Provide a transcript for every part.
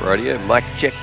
Radio, mic check.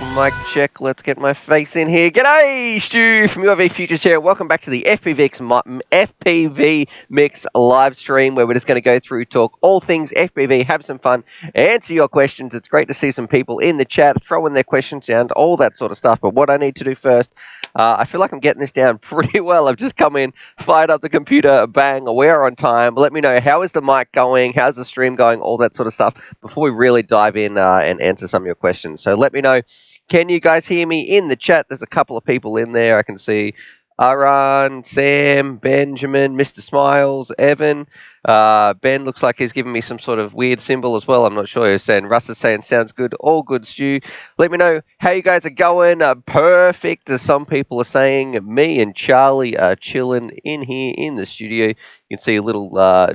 Let's get my face in here. G'day, Stu from UAV Futures here. Welcome back to the FPV Mix live stream where we're just going to go through, talk all things FPV, have some fun, answer your questions. It's great to see some people in the chat throwing their questions down, all that sort of stuff. But what I need to do first, I feel like I'm getting this down pretty well. I've just come in, fired up the computer, bang, we're on time. Let me know, how is the mic going? How's the stream going? All that sort of stuff before we really dive in and answer some of your questions. So let me know, can you guys hear me in the chat? There's a couple of people in there. I can see Aran, Sam, Benjamin, Mr. Smiles, Evan. Ben looks like he's giving me some sort of weird symbol as well. I'm not sure. He's saying, Russ is saying, sounds good. All good, Stu. Let me know how you guys are going. Perfect, as some people are saying. Me and Charlie are chilling in here in the studio. You can see a little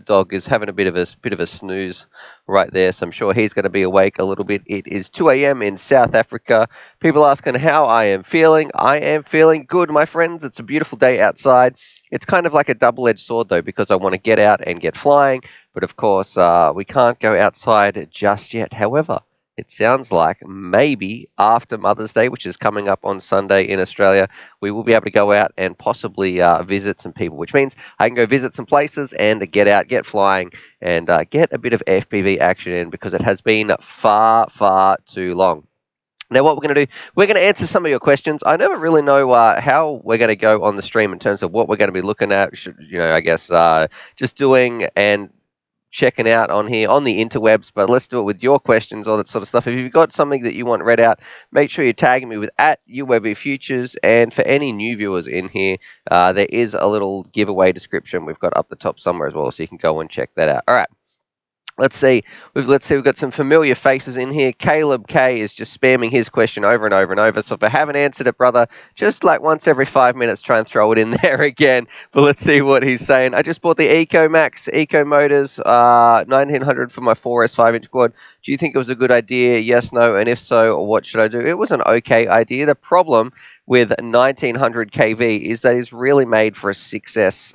dog is having a bit of a snooze right there, so I'm sure he's going to be awake a little bit. It is 2 a.m. in South Africa. People asking how I am feeling. I am feeling good, my friends. It's a beautiful day outside. It's kind of like a double-edged sword, though, because I want to get out and get flying, but of course we can't go outside just yet. However, it sounds like maybe after Mother's Day, which is coming up on Sunday in Australia, we will be able to go out and possibly visit some people, which means I can go visit some places and get out, get flying, and get a bit of FPV action in, because it has been far, far too long. Now, what we're going to do, we're going to answer some of your questions. I never really know how we're going to go on the stream in terms of what we're going to be looking at. I guess just doing and checking out on here on the interwebs, but let's do it with your questions, all that sort of stuff. If you've got something that you want read out, make sure you're tagging me with @UAV Futures. And for any new viewers in here, there is a little giveaway description we've got up the top somewhere as well, so you can go and check that out. All right. Let's see. We've got some familiar faces in here. Caleb K is just spamming his question over and over and over. So if I haven't answered it, brother, just like once every 5 minutes, try and throw it in there again. But let's see what he's saying. I just bought the Eco Max Eco Motors 1900 for my 4S 5-inch quad. Do you think it was a good idea? Yes, no, and if so, what should I do? It was an okay idea. The problem with 1900 kV is that it's really made for a 6S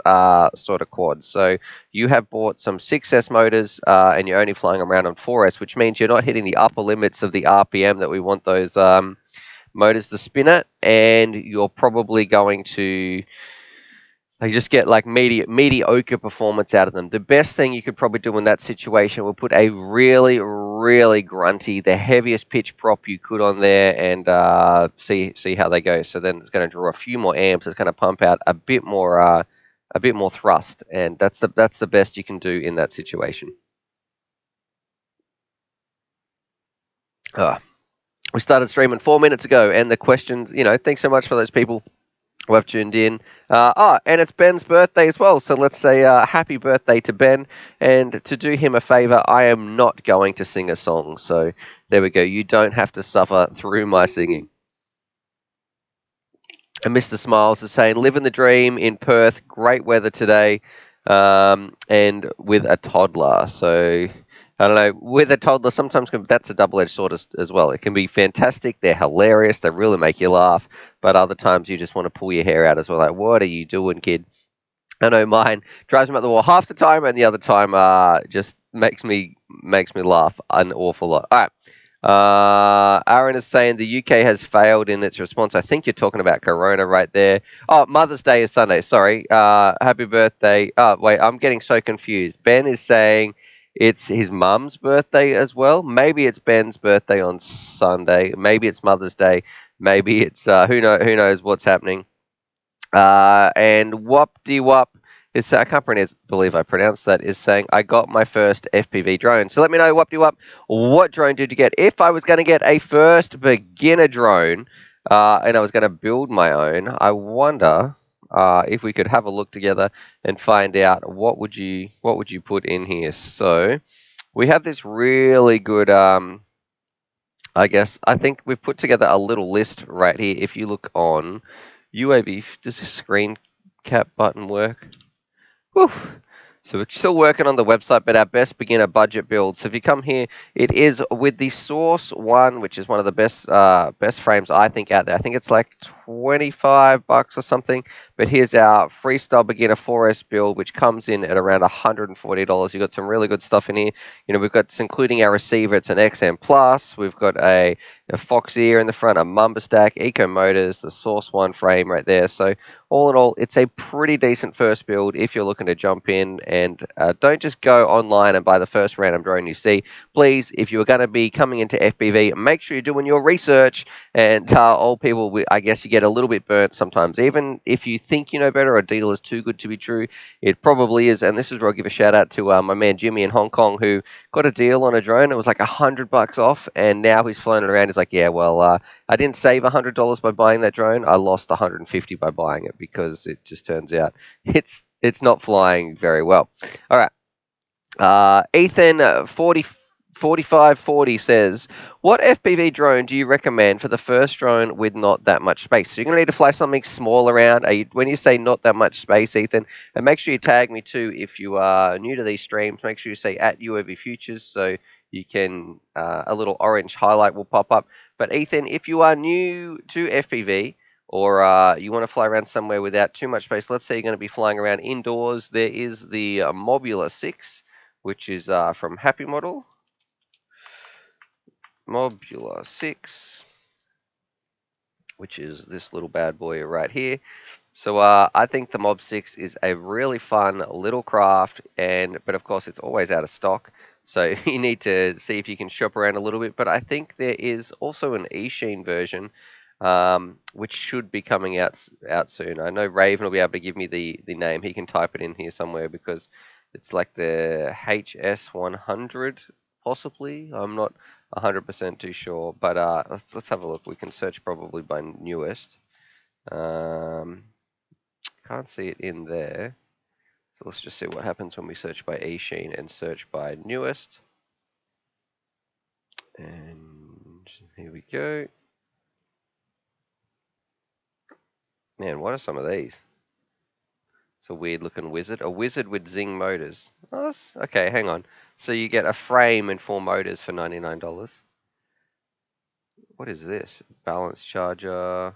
sort of quad. So you have bought some 6S motors and you're only flying around on 4S, which means you're not hitting the upper limits of the RPM that we want those motors to spin at, and you're probably going to just get like mediocre performance out of them. The best thing you could probably do in that situation will put a really, really grunty, the heaviest pitch prop you could on there, and see how they go. So then it's going to draw a few more amps. It's going to pump out a bit more thrust, and that's the best you can do in that situation. We started streaming 4 minutes ago, and the questions, thanks so much for those people who have tuned in. And it's Ben's birthday as well, so let's say happy birthday to Ben. And to do him a favor, I am not going to sing a song, so there we go. You don't have to suffer through my singing. And Mr. Smiles is saying, living the dream in Perth, great weather today, and with a toddler. So I don't know, with a toddler, sometimes that's a double-edged sword as well. It can be fantastic. They're hilarious. They really make you laugh. But other times you just want to pull your hair out as well. Like, what are you doing, kid? I know mine drives me up the wall half the time, and the other time just makes me laugh an awful lot. All right. Aaron is saying the UK has failed in its response. I think you're talking about Corona right there. Oh, Mother's Day is Sunday. Sorry. Happy birthday. Oh, wait, I'm getting so confused. Ben is saying it's his mum's birthday as well. Maybe it's Ben's birthday on Sunday. Maybe it's Mother's Day. Maybe it's who knows what's happening. And Wop is, I can't believe I pronounced that, is saying, I got my first FPV drone. So let me know, Wop, what drone did you get? If I was going to get a first beginner drone and I was going to build my own, I wonder if we could have a look together and find out what would you put in here. So we have this really good, I think we've put together a little list right here. If you look on UAV, does this screen cap button work? Whew. So we're still working on the website, but our best beginner budget build. So if you come here, it is with the Source One, which is one of the best frames I think out there. I think it's like $25 or something. But here's our freestyle beginner 4S build, which comes in at around $140. You've got some really good stuff in here. We've got, including our receiver, it's an XM Plus. We've got a Fox ear in the front, a Mumba stack, Eco Motors, the Source One frame right there. So all in all, it's a pretty decent first build if you're looking to jump in. And don't just go online and buy the first random drone you see. Please, if you're going to be coming into FPV, make sure you're doing your research. And all people, I guess you get a little bit burnt sometimes. Even if you think you know better, a deal is too good to be true. It probably is. And this is where I'll give a shout out to my man Jimmy in Hong Kong, who got a deal on a drone. It was like $100 off, and now he's flown it around. He's like, yeah, well, I didn't save $100 by buying that drone. I lost 150 by buying it, because it just turns out it's not flying very well. All right. Ethan 4540 says, what FPV drone do you recommend for the first drone with not that much space? So you're going to need to fly something small around. When you say not that much space, Ethan, and make sure you tag me too if you are new to these streams. Make sure you say at UAV Futures, so you can, a little orange highlight will pop up. But Ethan, if you are new to FPV, or you want to fly around somewhere without too much space, let's say you're going to be flying around indoors, there is the Mobula 6, which is from Happy Model. Mobula 6, which is this little bad boy right here. So I think the Mob 6 is a really fun little craft, but of course it's always out of stock. So you need to see if you can shop around a little bit. But I think there is also an eSheen version, which should be coming out soon. I know Raven will be able to give me the name. He can type it in here somewhere, because it's like the HS100, possibly. I'm not 100% too sure. But let's have a look. We can search probably by newest. Can't see it in there. So let's just see what happens when we search by eSheen and search by newest. And here we go. Man, what are some of these? It's a weird looking wizard. A wizard with Zing motors. Oh, okay, hang on. So you get a frame and 4 motors for $99. What is this? Balance charger.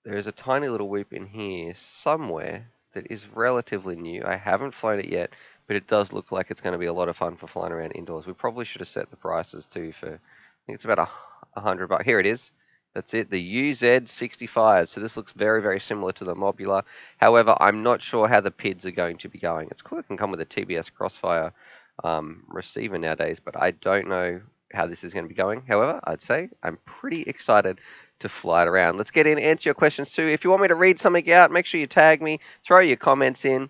There is a tiny little whoop in here somewhere that is relatively new. I haven't flown it yet, but it does look like it's going to be a lot of fun for flying around indoors. We probably should have set the prices too for, I think it's about $100. Here it is. That's it, the UZ65. So this looks very, very similar to the Mobula. However, I'm not sure how the PIDs are going to be going. It's cool it can come with a TBS Crossfire receiver nowadays, but I don't know how this is going to be going. However, I'd say I'm pretty excited to fly it around. Let's get in and answer your questions too. If you want me to read something out, make sure you tag me, throw your comments in.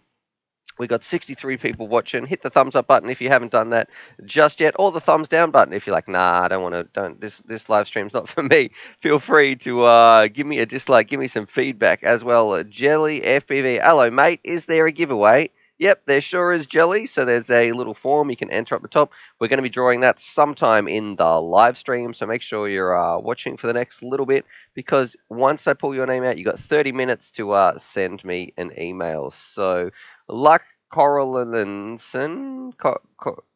We got 63 people watching. Hit the thumbs up button if you haven't done that just yet, or the thumbs down button if you're like, nah, I don't want to. Don't this live stream's not for me. Feel free to give me a dislike, give me some feedback as well. Jelly FPV, hello mate. Is there a giveaway? Yep, there sure is, Jelly. So there's a little form you can enter up the top. We're going to be drawing that sometime in the live stream, so make sure you're watching for the next little bit, because once I pull your name out, you got 30 minutes to send me an email. So Luck Cornelinson,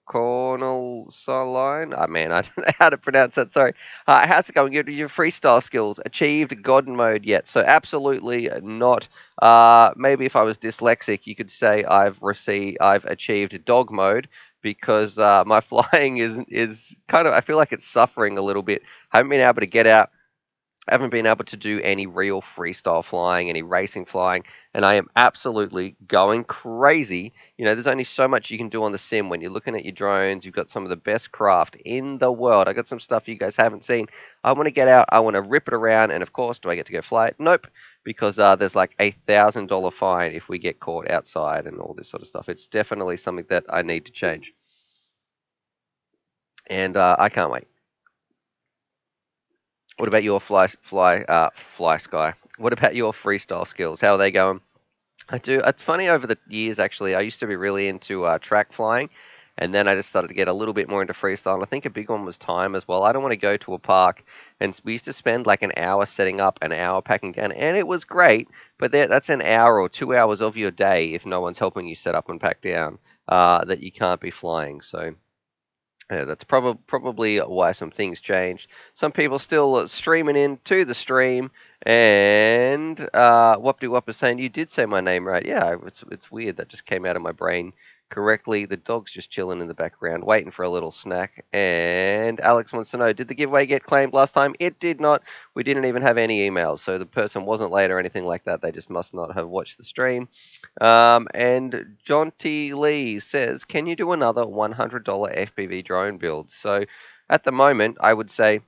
Cornel Saline. Oh man, I don't know how to pronounce that. Sorry. How's it going? Your freestyle skills achieved God mode yet? So absolutely not. Maybe if I was dyslexic, you could say I've achieved dog mode, because my flying is kind of, I feel like it's suffering a little bit. I haven't been able to get out. I haven't been able to do any real freestyle flying, any racing flying, and I am absolutely going crazy. There's only so much you can do on the sim when you're looking at your drones. You've got some of the best craft in the world. I got some stuff you guys haven't seen. I want to get out. I want to rip it around, and of course, do I get to go fly it? Nope, because there's like $1,000 fine if we get caught outside and all this sort of stuff. It's definitely something that I need to change, and I can't wait. What about your fly sky? What about your freestyle skills? How are they going? I do. It's funny, over the years, actually, I used to be really into track flying, and then I just started to get a little bit more into freestyle. And I think a big one was time as well. I don't want to go to a park, and we used to spend like an hour setting up, an hour packing down, and it was great. But that's an hour or 2 hours of your day if no one's helping you set up and pack down, that you can't be flying. So Yeah, that's probably why some things changed. Some people still streaming in to the stream, and Whoopty Whop is saying you did say my name right. Yeah, it's weird that just came out of my brain correctly. The dog's just chilling in the background, waiting for a little snack. And Alex wants to know, did the giveaway get claimed last time? It did not. We didn't even have any emails, so the person wasn't late or anything like that. They just must not have watched the stream. And John T. Lee says, can you do another $100 FPV drone build? So at the moment, I would say,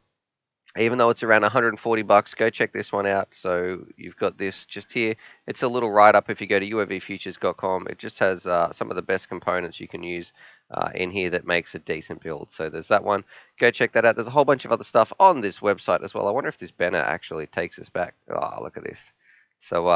even though it's around 140 bucks, go check this one out. So you've got this just here. It's a little write-up if you go to uavfutures.com. It just has some of the best components you can use in here that makes a decent build. So there's that one. Go check that out. There's a whole bunch of other stuff on this website as well. I wonder if this banner actually takes us back. Oh, look at this. So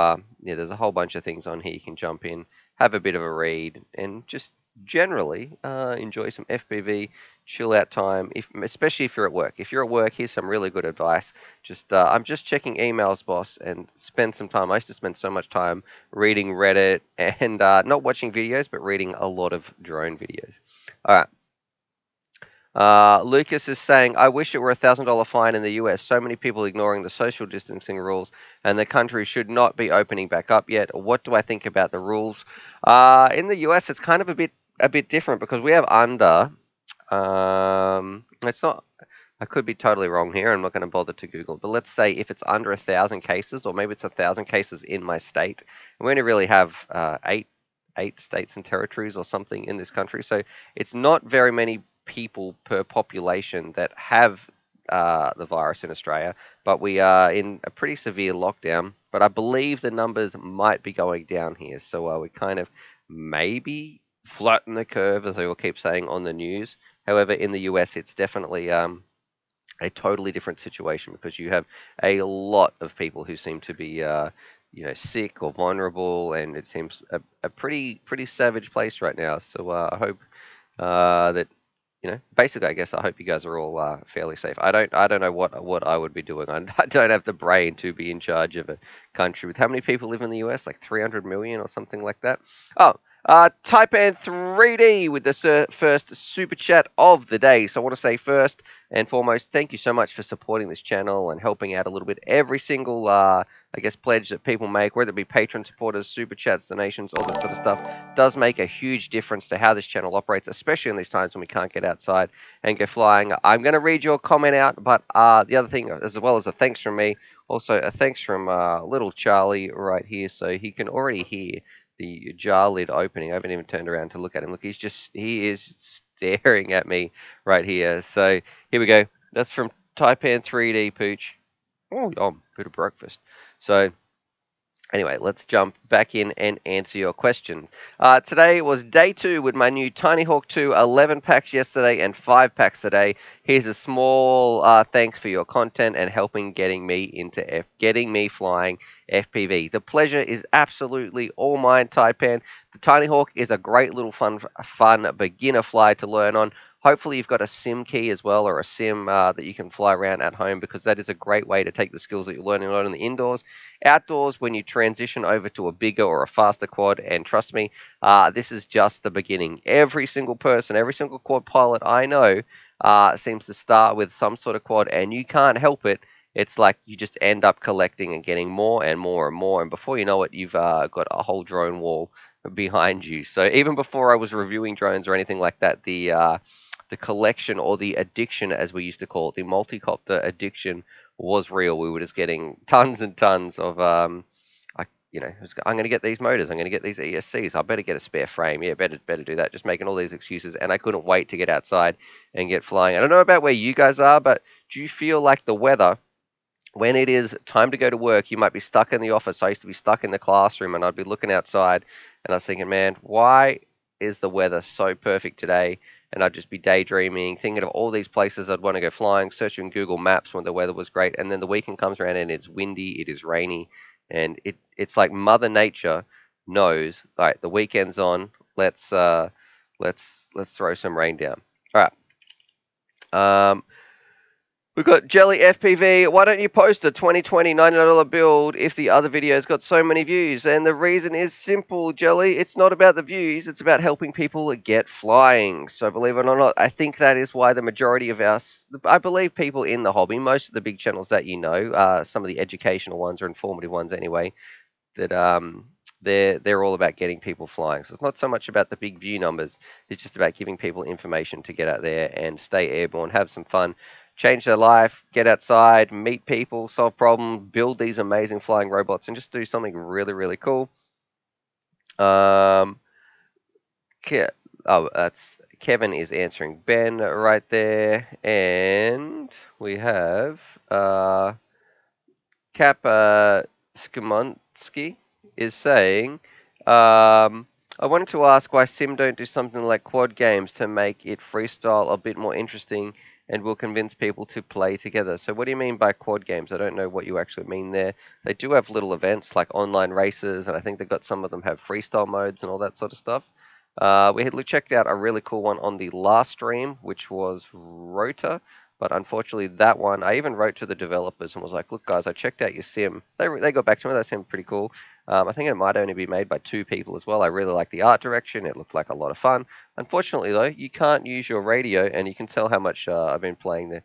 yeah, there's a whole bunch of things on here. You can jump in, have a bit of a read, and just generally enjoy some FPV chill out time, especially if you're at work. If you're at work, here's some really good advice. Just I'm just checking emails, boss, and spend some time. I used to spend so much time reading Reddit and not watching videos, but reading a lot of drone videos. All right. Lucas is saying, I wish it were $1,000 fine in the US. So many people ignoring the social distancing rules, and the country should not be opening back up yet. What do I think about the rules? In the US, it's kind of a bit different because we have under. It's not. I could be totally wrong here. I'm not going to bother to Google it. But let's say if it's under 1,000 cases, or maybe it's 1,000 cases in my state, and we only really have eight states and territories or something in this country. So it's not very many people per population that have the virus in Australia, but we are in a pretty severe lockdown. But I believe the numbers might be going down here. So we kind of maybe flatten the curve, as they will keep saying on the news. However, in the US, it's definitely a totally different situation because you have a lot of people who seem to be, sick or vulnerable, and it seems a pretty savage place right now. So I hope that basically, I guess I hope you guys are all fairly safe. I don't know what I would be doing. I don't have the brain to be in charge of a country with how many people live in the US, like 300 million or something like that. Oh, Taipan 3D with the first super chat of the day. So I want to say first and foremost, thank you so much for supporting this channel and helping out a little bit. Every single, I guess, pledge that people make, whether it be patron supporters, super chats, donations, all that sort of stuff, does make a huge difference to how this channel operates, especially in these times when we can't get outside and go flying. I'm going to read your comment out, but the other thing, as well as a thanks from me, also a thanks from little Charlie right here, so he can already hear the jar lid opening. I haven't even turned around to look at him. Look, he is staring at me right here. So here we go. That's from Taipan 3D Pooch. Oh, bit of breakfast. So anyway, let's jump back in and answer your questions. Today was day 2 with my new Tiny Hawk 2 11 packs yesterday and 5 packs today. Here's a small thanks for your content and helping getting me flying FPV. The pleasure is absolutely all mine, Taipan. The Tiny Hawk is a great little fun beginner fly to learn on. Hopefully you've got a sim key as well, or a sim that you can fly around at home, because that is a great way to take the skills that you're learning on in the indoors outdoors when you transition over to a bigger or a faster quad. And trust me, this is just the beginning. Every single person, every single quad pilot I know seems to start with some sort of quad, and you can't help it. It's like you just end up collecting and getting more and more and more, and before you know it, you've got a whole drone wall behind you. So even before I was reviewing drones or anything like that, the collection, or the addiction as we used to call it, the multicopter addiction, was real. We were just getting tons and tons of I'm going to get these motors. I'm going to get these ESCs. I better get a spare frame. Yeah, better do that. Just making all these excuses, and I couldn't wait to get outside and get flying. I don't know about where you guys are, but do you feel like the weather, when it is time to go to work, you might be stuck in the office? I used to be stuck in the classroom, and I'd be looking outside, and I was thinking, man, why is the weather so perfect today? And I'd just be daydreaming, thinking of all these places I'd want to go flying, searching Google Maps when the weather was great, and then the weekend comes around and it's windy, it is rainy, and it's like Mother Nature knows, all right, the weekend's on, let's throw some rain down. All right. We've got Jelly FPV. Why don't you post a 2020 $99 build if the other video's got so many views? And the reason is simple, Jelly. It's not about the views. It's about helping people get flying. So believe it or not, I think that is why the majority of us, I believe people in the hobby, most of the big channels that you know, some of the educational ones or informative ones anyway, that they're all about getting people flying. So it's not so much about the big view numbers. It's just about giving people information to get out there and stay airborne, have some fun, change their life, get outside, meet people, solve problems, build these amazing flying robots, and just do something really, really cool. Um, that's Kevin is answering Ben right there, and we have Kappa Skimonsky is saying, I wanted to ask why Sim don't do something like quad games to make it freestyle a bit more interesting and will convince people to play together. So what do you mean by quad games? I don't know what you actually mean there. They do have little events like online races, and I think they've got some of them have freestyle modes and all that sort of stuff. We had checked out a really cool one on the last stream, which was Rota. But unfortunately, that one, I even wrote to the developers and was like, look, guys, I checked out your sim. They got back to me. That seemed pretty cool. I think it might only be made by 2 people as well. I really like the art direction. It looked like a lot of fun. Unfortunately, though, you can't use your radio, and you can tell how much I've been playing the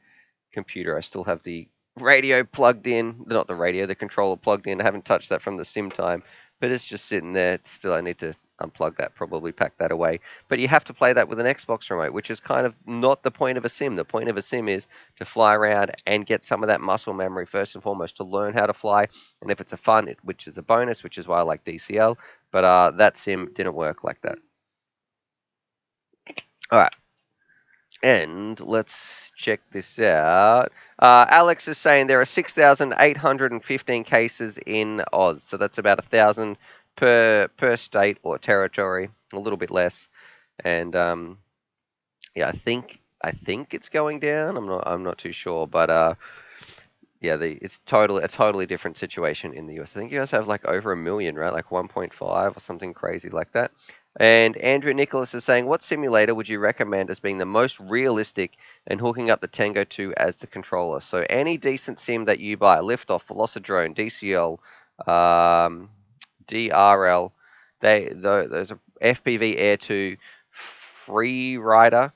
computer. I still have the radio plugged in, not the radio, the controller plugged in. I haven't touched that from the sim time, but it's just sitting there. It's still, I need to unplug that, probably pack that away. But you have to play that with an Xbox remote, which is kind of not the point of a sim. The point of a sim is to fly around and get some of that muscle memory first and foremost to learn how to fly. And if it's a fun, which is a bonus, which is why I like DCL, but that sim didn't work like that. All right. And let's check this out. Alex is saying there are 6,815 cases in Oz, so that's about 1,000 per state or territory, a little bit less. And yeah, I think it's going down. I'm not too sure, but yeah, it's totally a totally different situation in the US. I think you guys have like over 1 million, right? Like 1.5 or something crazy like that. And Andrew Nicholas is saying, what simulator would you recommend as being the most realistic and hooking up the Tango 2 as the controller? So any decent sim that you buy, Liftoff, Velocidrone, DCL, DRL, those are FPV Air 2, Free Rider,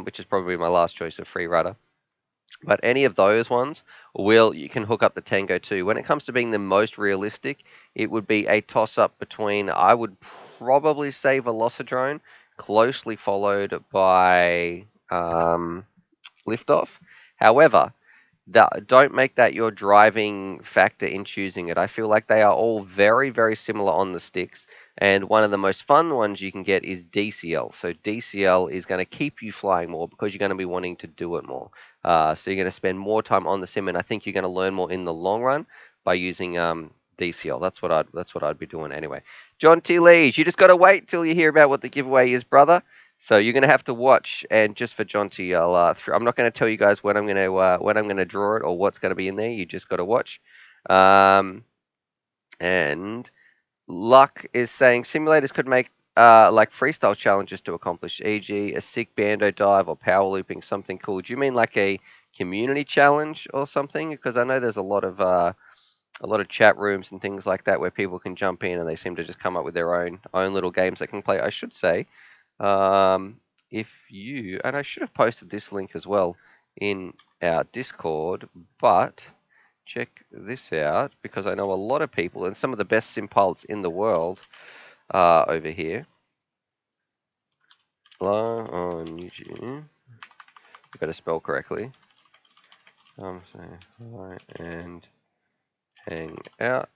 which is probably my last choice of Free Rider. But any of those ones you can hook up the Tango 2. When it comes to being the most realistic, it would be a toss up between, I would probably say Velocidrone, closely followed by Liftoff. However, don't make that your driving factor in choosing it. I feel like they are all very, very similar on the sticks. And one of the most fun ones you can get is DCL. So DCL is going to keep you flying more because you're going to be wanting to do it more. So you're going to spend more time on the sim, and I think you're going to learn more in the long run by using DCL. That's what I'd be doing anyway. John T. Lees, you just got to wait till you hear about what the giveaway is, brother. So you're gonna have to watch, and just for Jonty, I'm not gonna tell you guys when I'm gonna draw it or what's gonna be in there. You just got to watch. And Luck is saying simulators could make like freestyle challenges to accomplish, e.g., a sick bando dive or power looping, something cool. Do you mean like a community challenge or something? Because I know there's a lot of chat rooms and things like that where people can jump in and they seem to just come up with their own little games they can play. I should say um, and I should have posted this link as well in our Discord, but check this out because I know a lot of people and some of the best simpults in the world are over here. On YouTube, you better spell correctly. And hang out.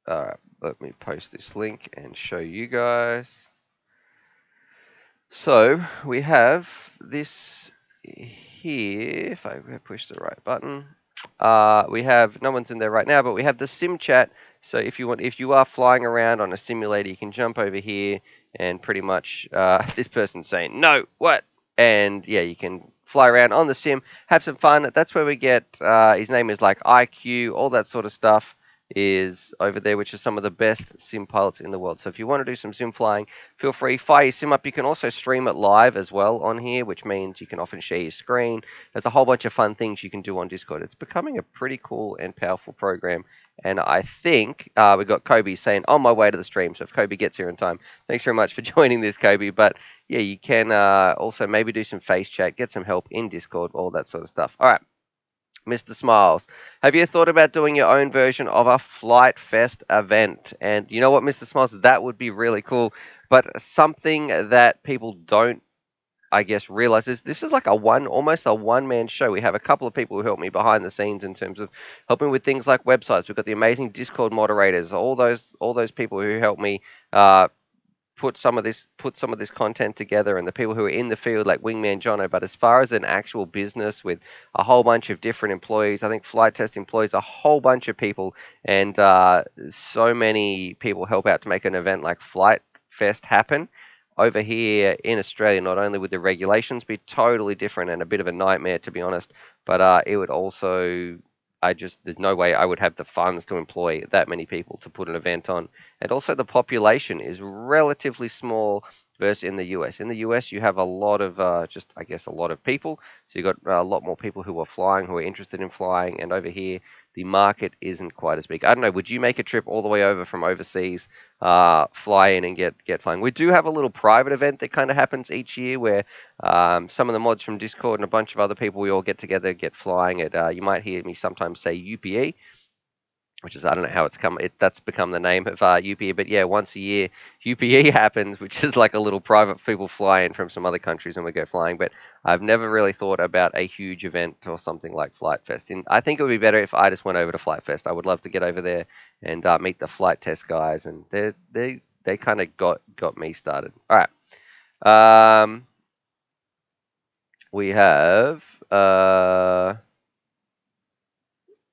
Alright, let me post this link and show you guys. So we have this here. If I push the right button, we have no one's in there right now, but we have the sim chat. So if you are flying around on a simulator, you can jump over here and pretty much this person's saying no, what? And yeah, you can fly around on the sim, have some fun. That's where we get his name is like IQ, all that sort of stuff. is over there, which is some of the best sim pilots in the world. So if you want to do some sim flying, feel free, fire your sim up. You can also stream it live as well on here, which means you can often share your screen. There's a whole bunch of fun things you can do on Discord. It's becoming a pretty cool and powerful program. And I think we got Kobe saying, on my way to the stream. So if Kobe gets here in time, thanks very much for joining this, Kobe. But yeah, you can also maybe do some face chat, get some help in Discord, all that sort of stuff. All right. Mr. Smiles, have you thought about doing your own version of a Flight Fest event? And you know what, Mr. Smiles, that would be really cool. But something that people don't, I guess, realize is this is like almost a one-man show. We have a couple of people who help me behind the scenes in terms of helping with things like websites. We've got the amazing Discord moderators, all those people who help me uh, put some of this content together, and the people who are in the field like Wingman Jono. But as far as an actual business with a whole bunch of different employees, I think Flight Test employs a whole bunch of people, and so many people help out to make an event like Flight Fest happen. Over here in Australia, not only would the regulations be totally different and a bit of a nightmare, to be honest, but it would also, there's no way I would have the funds to employ that many people to put an event on. And also, the population is relatively small versus in the US. In the US, you have a lot of, I guess, a lot of people. So you've got a lot more people who are flying, who are interested in flying. And over here, the market isn't quite as big. I don't know, would you make a trip all the way over from overseas, fly in and get flying? We do have a little private event that kind of happens each year where some of the mods from Discord and a bunch of other people, we all get together, get flying at, you might hear me sometimes say UPE, which is, I don't know how it's come. That's become the name of UPE. But yeah, once a year UPE happens, which is like a little private, people fly in from some other countries and we go flying. But I've never really thought about a huge event or something like Flight Fest. And I think it would be better if I just went over to Flight Fest. I would love to get over there and meet the flight test guys, and they kind of got me started. All right, we have.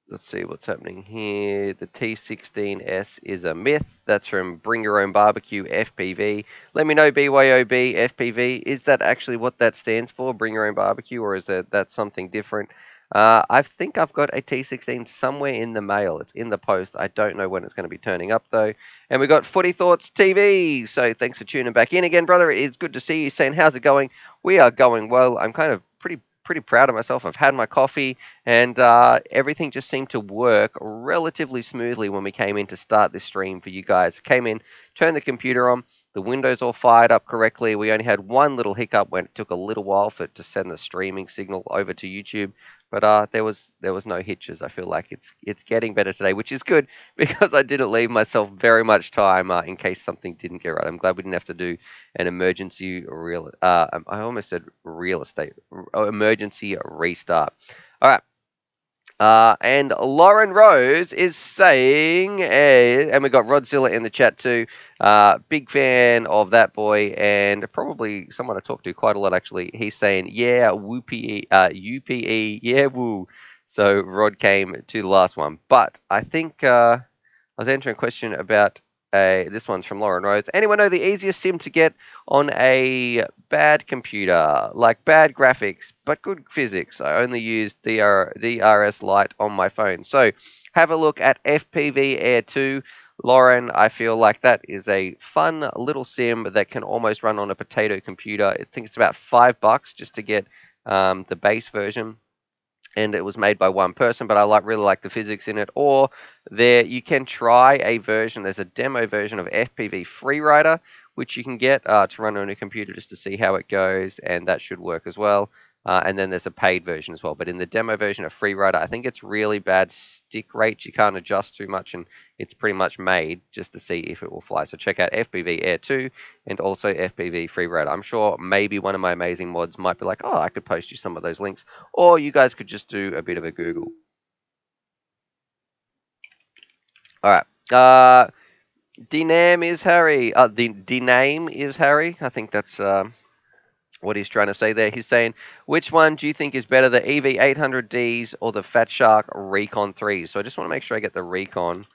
Let's see what's happening here. The T16S is a myth. That's from Bring Your Own Barbecue FPV. Let me know, BYOB FPV. Is that actually what that stands for, Bring Your Own Barbecue, or is that something different? I think I've got a T16 somewhere in the mail. It's in the post. I don't know when it's going to be turning up, though. And we got Footy Thoughts TV. So thanks for tuning back in again, brother. It's good to see you. Saying, how's it going? We are going well. I'm kind of pretty proud of myself. I've had my coffee, and everything just seemed to work relatively smoothly when we came in to start this stream for you guys. Came in, turned the computer on, the windows all fired up correctly. We only had one little hiccup when it took a little while for it to send the streaming signal over to YouTube. But there was no hitches. I feel like it's getting better today, which is good because I didn't leave myself very much time in case something didn't get right. I'm glad we didn't have to do an emergency real. I almost said real estate emergency restart. All right. And Lauren Rose is saying, and we got Rodzilla in the chat too. Big fan of that boy, and probably someone I talk to quite a lot actually. He's saying, yeah, whoopee, UPE, yeah, woo. So Rod came to the last one, but I think I was answering a question about this one's from Lauren Rose. Anyone know the easiest sim to get on a bad computer, like bad graphics but good physics? I only use DRS Lite on my phone. So have a look at FPV Air 2. Lauren, I feel like that is a fun little sim that can almost run on a potato computer. I think it's about $5 just to get the base version, and it was made by one person, but I really like the physics in it. Or there, you can try a version. There's a demo version of FPV Freerider, which you can get to run on a computer just to see how it goes, and that should work as well. And then there's a paid version as well. But in the demo version of Freerider, I think it's really bad stick rates. You can't adjust too much, and it's pretty much made just to see if it will fly. So check out FPV Air 2 and also FPV Freerider. I'm sure maybe one of my amazing mods might be like, oh, I could post you some of those links, or you guys could just do a bit of a Google. All right. D-name is Harry. The D-name is Harry. I think that's what he's trying to say there. He's saying, which one do you think is better, the EV800Ds or the Fat Shark Recon 3s? So I just want to make sure I get the Recon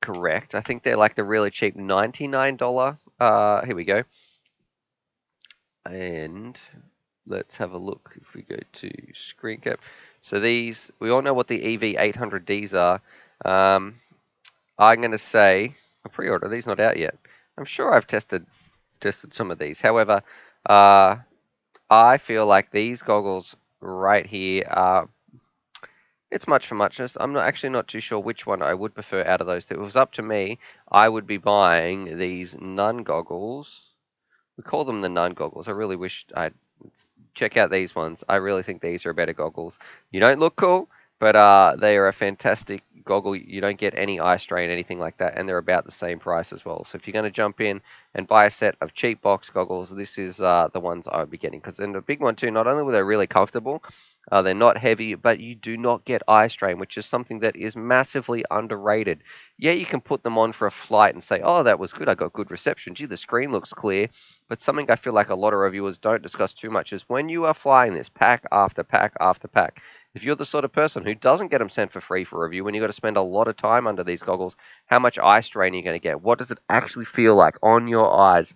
correct. I think they're like the really cheap $99. Here we go. And let's have a look if we go to screen cap. So these, we all know what the EV800Ds are. I'm going to say, a pre-order, these not out yet. I'm sure I've tested some of these. However, I feel like these goggles right here are, it's much for muchness. I'm not actually not too sure which one I would prefer out of those two. If it was up to me, I would be buying these Nun goggles. We call them the Nun goggles. I really wish I'd check out these ones. I really think these are better goggles. You don't look cool, but they are a fantastic goggle. You don't get any eye strain, anything like that, and they're about the same price as well. So if you're going to jump in and buy a set of cheap box goggles, this is the ones I would be getting. Because in the big one too, not only were they really comfortable, they're not heavy, but you do not get eye strain, which is something that is massively underrated. Yeah, you can put them on for a flight and say, oh, that was good. I got good reception. Gee, the screen looks clear. But something I feel like a lot of reviewers don't discuss too much is when you are flying this pack after pack after pack, if you're the sort of person who doesn't get them sent for free for review, when you've got to spend a lot of time under these goggles, how much eye strain are you going to get? What does it actually feel like on your eyes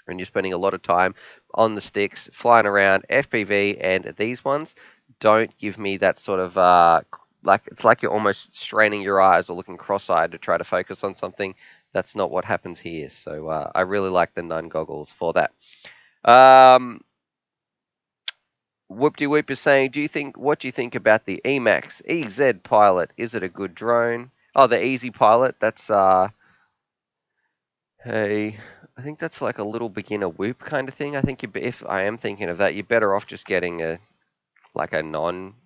when you're spending a lot of time on the sticks, flying around FPV? And these ones don't give me that sort of like, it's like you're almost straining your eyes or looking cross-eyed to try to focus on something. That's not what happens here. So I really like the Nun goggles for that. Whoop-de-whoop is saying, what do you think about the Emax EZ Pilot? Is it a good drone? Oh, the Easy Pilot, that's hey, I think that's like a little beginner whoop kind of thing. I think if I am thinking of that, you're better off just getting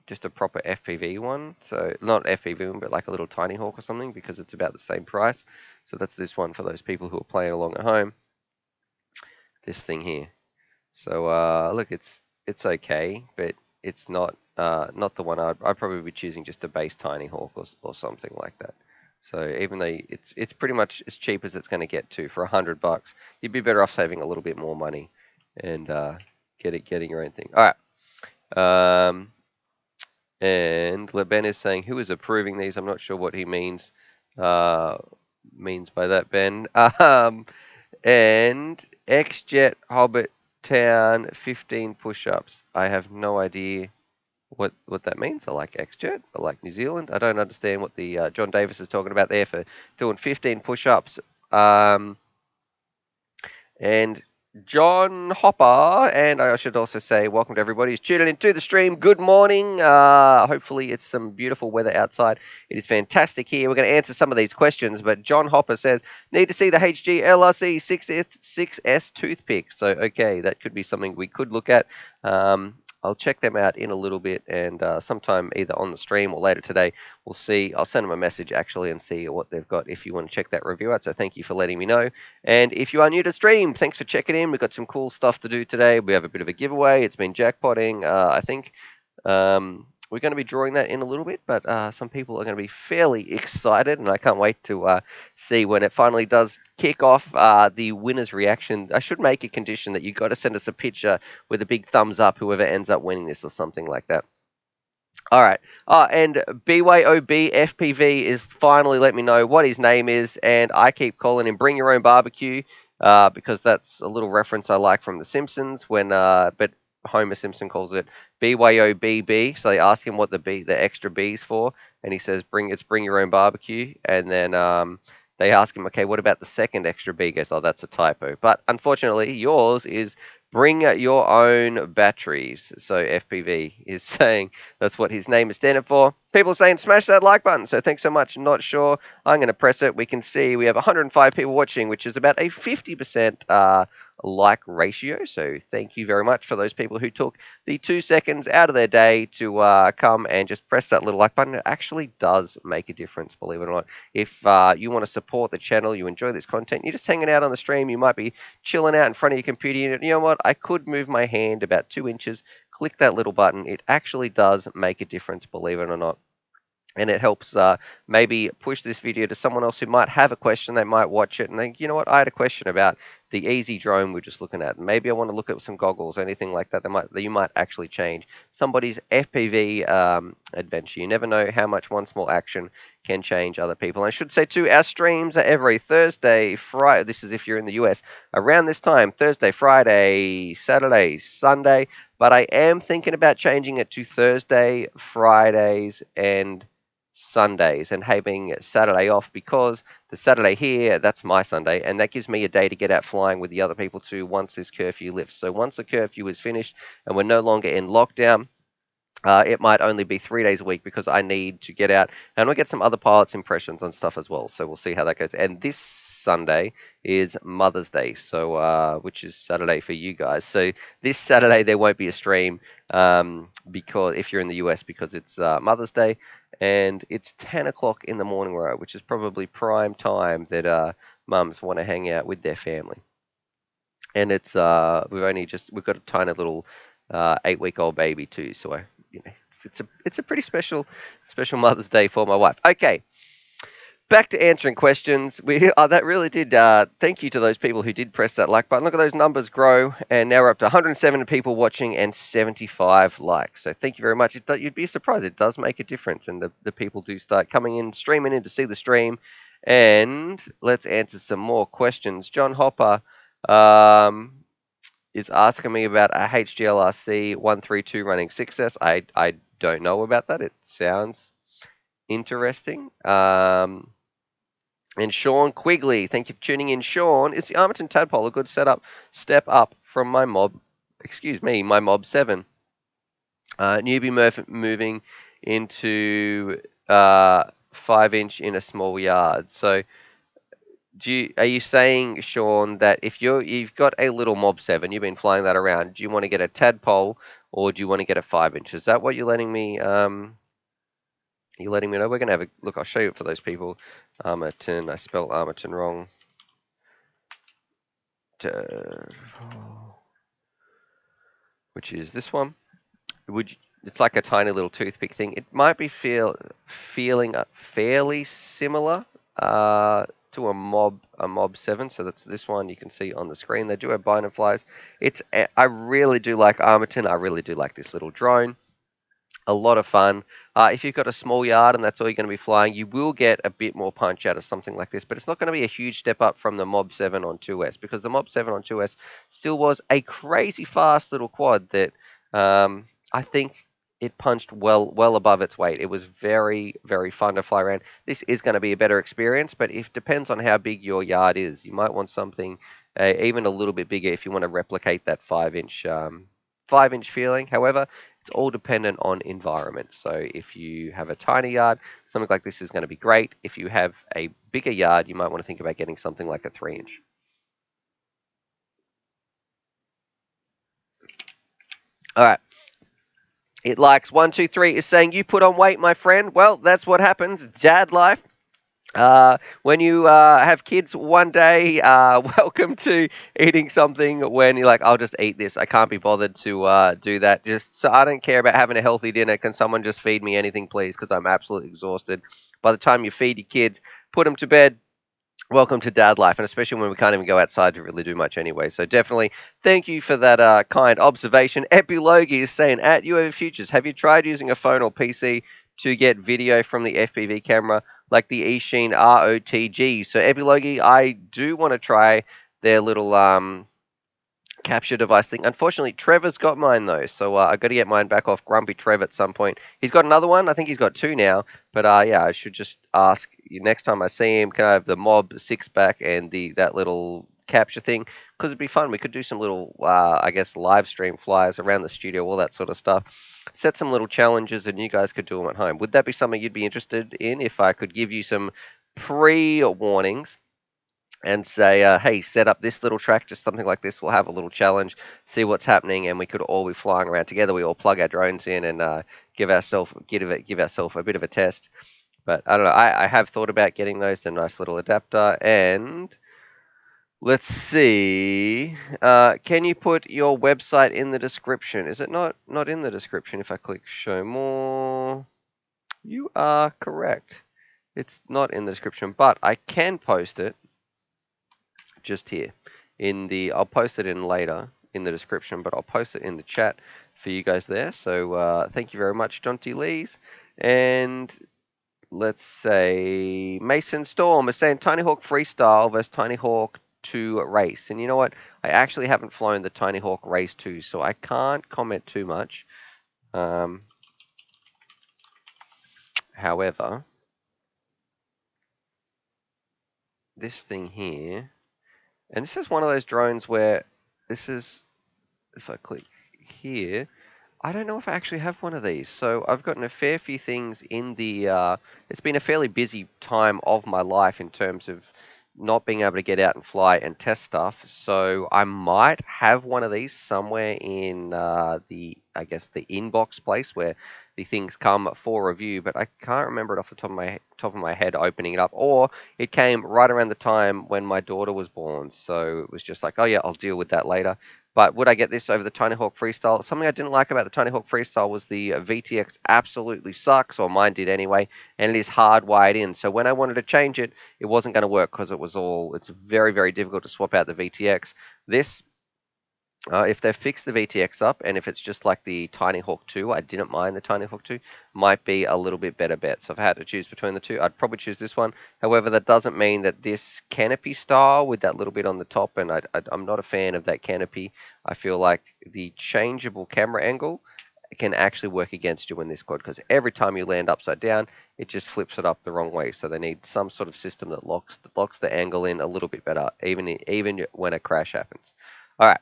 just a proper FPV one. So not FPV one, but like a little Tiny Hawk or something, because it's about the same price. So that's this one for those people who are playing along at home. This thing here. So look, it's okay, but it's not the one I'd probably be choosing, just a base Tiny Hawk or something like that. So even though it's pretty much as cheap as it's going to get to for $100, you'd be better off saving a little bit more money and getting your own thing. All right. And Leben is saying, who is approving these? I'm not sure what he means by that, Ben. And XJet Hobbit Town 15 push-ups. I have no idea what that means. I like XJet. I like New Zealand. I don't understand what the John Davis is talking about there for doing 15 push-ups. And John Hopper, and I should also say welcome to everybody who's tuning into the stream. Good morning. Hopefully it's some beautiful weather outside. It is fantastic here. We're going to answer some of these questions, but John Hopper says, need to see the HG LRC 6S toothpicks. So, okay, that could be something we could look at. I'll check them out in a little bit, and sometime either on the stream or later today, we'll see. I'll send them a message actually and see what they've got if you want to check that review out. So thank you for letting me know. And if you are new to the stream, thanks for checking in. We've got some cool stuff to do today. We have a bit of a giveaway. It's been jackpotting. I think we're going to be drawing that in a little bit, but some people are going to be fairly excited, and I can't wait to see when it finally does kick off the winner's reaction. I should make a condition that you've got to send us a picture with a big thumbs up, whoever ends up winning this or something like that. All right. And BYOB FPV is finally let me know what his name is, and I keep calling him Bring Your Own Barbecue because that's a little reference I like from The Simpsons but Homer Simpson calls it BYOBB. So they ask him what the extra B's for, and he says Bring Your Own Barbecue, and then they ask him, okay, what about the second extra B? He goes, oh, that's a typo. But unfortunately, yours is Bring Your Own Batteries. So FPV is saying that's what his name is standing for. People are saying smash that like button. So thanks so much. Not sure. I'm going to press it. We can see we have 105 people watching, which is about a 50% like ratio. So thank you very much for those people who took the 2 seconds out of their day to come and just press that little like button. It actually does make a difference, believe it or not. If you want to support the channel, you enjoy this content, you're just hanging out on the stream, you might be chilling out in front of your computer. You know what? I could move my hand about 2 inches, click that little button. It actually does make a difference, believe it or not. And it helps maybe push this video to someone else who might have a question. They might watch it and think, you know what, I had a question about the easy drone we're just looking at. Maybe I want to look at some goggles, anything like that. That you might actually change somebody's FPV adventure. You never know how much one small action can change other people. And I should say too, our streams are every Thursday, Friday. This is if you're in the US. Around this time, Thursday, Friday, Saturday, Sunday. But I am thinking about changing it to Thursday, Fridays, and Sundays, and having Saturday off, because the Saturday here, that's my Sunday, and that gives me a day to get out flying with the other people too once this curfew lifts. So once the curfew is finished and we're no longer in lockdown, it might only be 3 days a week because I need to get out and we'll get some other pilots' impressions on stuff as well. So we'll see how that goes. And this Sunday is Mother's Day, so which is Saturday for you guys. So this Saturday there won't be a stream because if you're in the US, because it's Mother's Day and it's 10 o'clock in the morning, right, which is probably prime time that mums want to hang out with their family. And it's we've got a tiny little 8-week-old baby too, so it's a pretty special Mother's Day for my wife. Okay, back to answering questions. That really did. Thank you to those people who did press that like button. Look at those numbers grow, and now we're up to 107 people watching and 75 likes. So thank you very much. You'd be surprised. It does make a difference, and the people do start coming in, streaming in to see the stream. And let's answer some more questions. John Hopper is asking me about a HGLRC 132 running 6S. I don't know about that. It sounds interesting. And Sean Quigley, thank you for tuning in. Sean, is the Armaton Tadpole a good step up from my Mob 7? Newbie moving into 5-inch in a small yard. So are you saying, Sean, that if you've got a little Mob 7, you've been flying that around, do you want to get a Tadpole or do you want to get a 5-inch? Is that what you're letting me You're letting me know? We're going to have a look. I'll show you it for those people. Armaton. I spelled Armaton wrong. Which is this one. It's like a tiny little toothpick thing. It might be feeling fairly similar to a Mob 7. So that's this one you can see on the screen. They do have bind and flies. I really do like Armaton. I really do like this little drone. A lot of fun. If you've got a small yard and that's all you're going to be flying, you will get a bit more punch out of something like this, but it's not going to be a huge step up from the Mob 7 on 2S, because the Mob 7 on 2S still was a crazy fast little quad that I think it punched well above its weight. It was very, very fun to fly around. This is going to be a better experience, but it depends on how big your yard is. You might want something even a little bit bigger if you want to replicate that 5-inch feeling. However, it's all dependent on environment. So if you have a tiny yard, something like this is going to be great. If you have a bigger yard, you might want to think about getting something like a 3-inch. All right. It likes 123 is saying, you put on weight, my friend. Well, that's what happens. Dad life. When you have kids one day, welcome to eating something when you're like, I'll just eat this. I can't be bothered to do that. Just so I don't care about having a healthy dinner. Can someone just feed me anything, please? Because I'm absolutely exhausted. By the time you feed your kids, put them to bed, welcome to dad life, and especially when we can't even go outside to really do much anyway. So definitely thank you for that kind observation. Epilogi is saying, at UAV Futures, have you tried using a phone or PC to get video from the FPV camera like the Eachine ROTG? So Epilogi, I do want to try their little capture device thing. Unfortunately, Trevor's got mine though, so I got to get mine back off Grumpy Trev at some point. He's got another one. I think he's got 2 now. But yeah, I should just ask you next time I see him, can I have the Mob 6 back and that little capture thing? Because it'd be fun. We could do some little, I guess, live stream flyers around the studio, all that sort of stuff. Set some little challenges, and you guys could do them at home. Would that be something you'd be interested in if I could give you some pre-warnings? And say, hey, set up this little track, just something like this. We'll have a little challenge, see what's happening, and we could all be flying around together. We all plug our drones in and give ourselves a bit of a test. But I don't know. I have thought about getting those. They're a nice little adapter. And let's see. Can you put your website in the description? Is it not in the description if I click show more? You are correct. It's not in the description, but I can post it just here. in the. I'll post it in later in the description, but I'll post it in the chat for you guys there. So thank you very much, John T. Lees. And let's say Mason Storm is saying Tiny Hawk Freestyle versus Tiny Hawk 2 Race. And you know what? I actually haven't flown the Tiny Hawk Race 2, so I can't comment too much. However, this thing here, and this is one of those drones where this is, if I click here, I don't know if I actually have one of these. So I've gotten a fair few things in the. It's been a fairly busy time of my life in terms of not being able to get out and fly and test stuff. So I might have one of these somewhere in I guess, the inbox place where the things come for review. But I can't remember it off the top of my head opening it up. Or it came right around the time when my daughter was born. So it was just like, oh yeah, I'll deal with that later. But would I get this over the Tiny Hawk Freestyle? Something I didn't like about the Tiny Hawk Freestyle was the VTX absolutely sucks, or mine did anyway, and it is hardwired in. So when I wanted to change it, it wasn't going to work because it's very, very difficult to swap out the VTX. This, if they fix the VTX up, and if it's just like the Tiny Hawk 2, I didn't mind the Tiny Hawk 2, might be a little bit better bet. So if I had to choose between the two, I'd probably choose this one. However, that doesn't mean that this canopy style with that little bit on the top, and I'm not a fan of that canopy. I feel like the changeable camera angle can actually work against you in this quad, because every time you land upside down, it just flips it up the wrong way. So they need some sort of system that locks the angle in a little bit better, even when a crash happens. All right.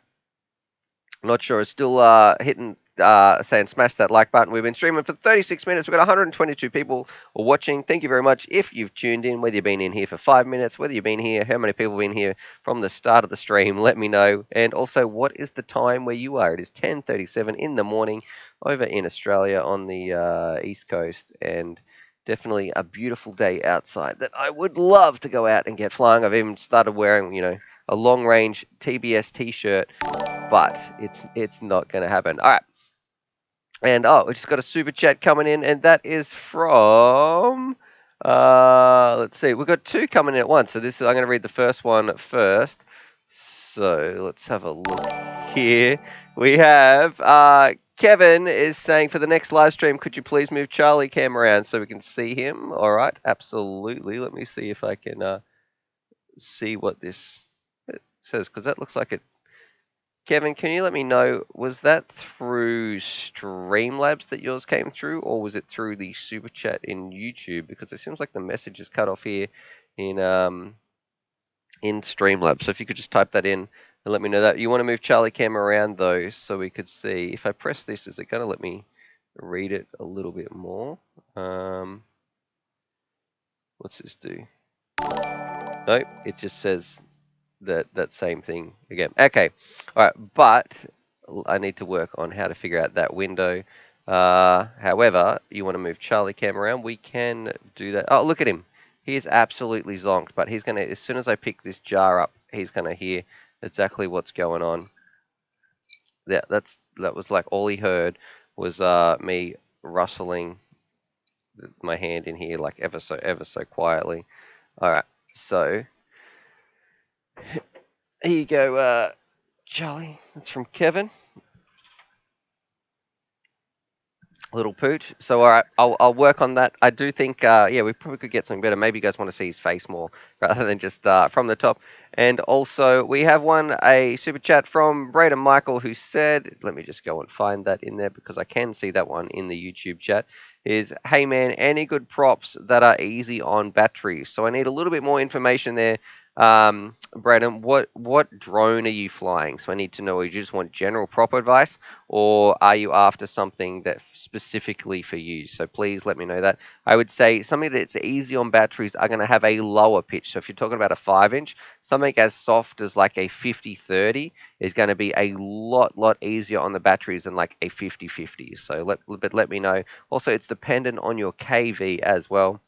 Not sure. It's still hitting, saying smash that like button. We've been streaming for 36 minutes. We've got 122 people watching. Thank you very much. If you've tuned in, whether you've been in here for 5 minutes, whether you've been here, how many people have been here from the start of the stream, let me know. And also, what is the time where you are? It is 10:37 in the morning over in Australia on the East Coast. And definitely a beautiful day outside that I would love to go out and get flying. I've even started wearing, a long range TBS t-shirt, but it's not going to happen. All right. And we just got a super chat coming in, and that is from let's see, we've got two coming in at once. So I'm going to read the first one first. So let's have a look here. We have Kevin is saying, for the next live stream, could you please move Charlie Cam around so we can see him? All right, absolutely. Let me see if I can see what this says, because that looks like it. Kevin, can you let me know, was that through Streamlabs that yours came through, or was it through the super chat in YouTube? Because it seems like the message is cut off here in Streamlabs. So if you could just type that in and let me know that. You want to move Charlie Cam around though, so we could see. If I press this, is it going to let me read it a little bit more? What's this do? Nope, it just says that same thing again. Okay, all right, but I need to work on how to figure out that window. However, you want to move Charlie Cam around, we can do that. Oh, look at him. He is absolutely zonked, but he's going to, as soon as I pick this jar up, he's going to hear exactly what's going on. Yeah, that was like all he heard was me rustling my hand in here, like ever so quietly. All right, so here you go, Charlie. That's from Kevin. Little pooch. So, all right, I'll work on that. I do think, yeah, we probably could get something better. Maybe you guys want to see his face more rather than just from the top. And also, we have a super chat from Braden Michael, who said, let me just go and find that in there because I can see that one in the YouTube chat, is, hey man, any good props that are easy on batteries? So I need a little bit more information there. Braden, what drone are you flying? So I need to know, you just want general prop advice, or are you after something that specifically for you? So please let me know that. I would say something that's easy on batteries are going to have a lower pitch. So if you're talking about a 5-inch, something as soft as like a 50-30 is going to be a lot easier on the batteries than like a 50-50. So let me know. Also, it's dependent on your KV as well.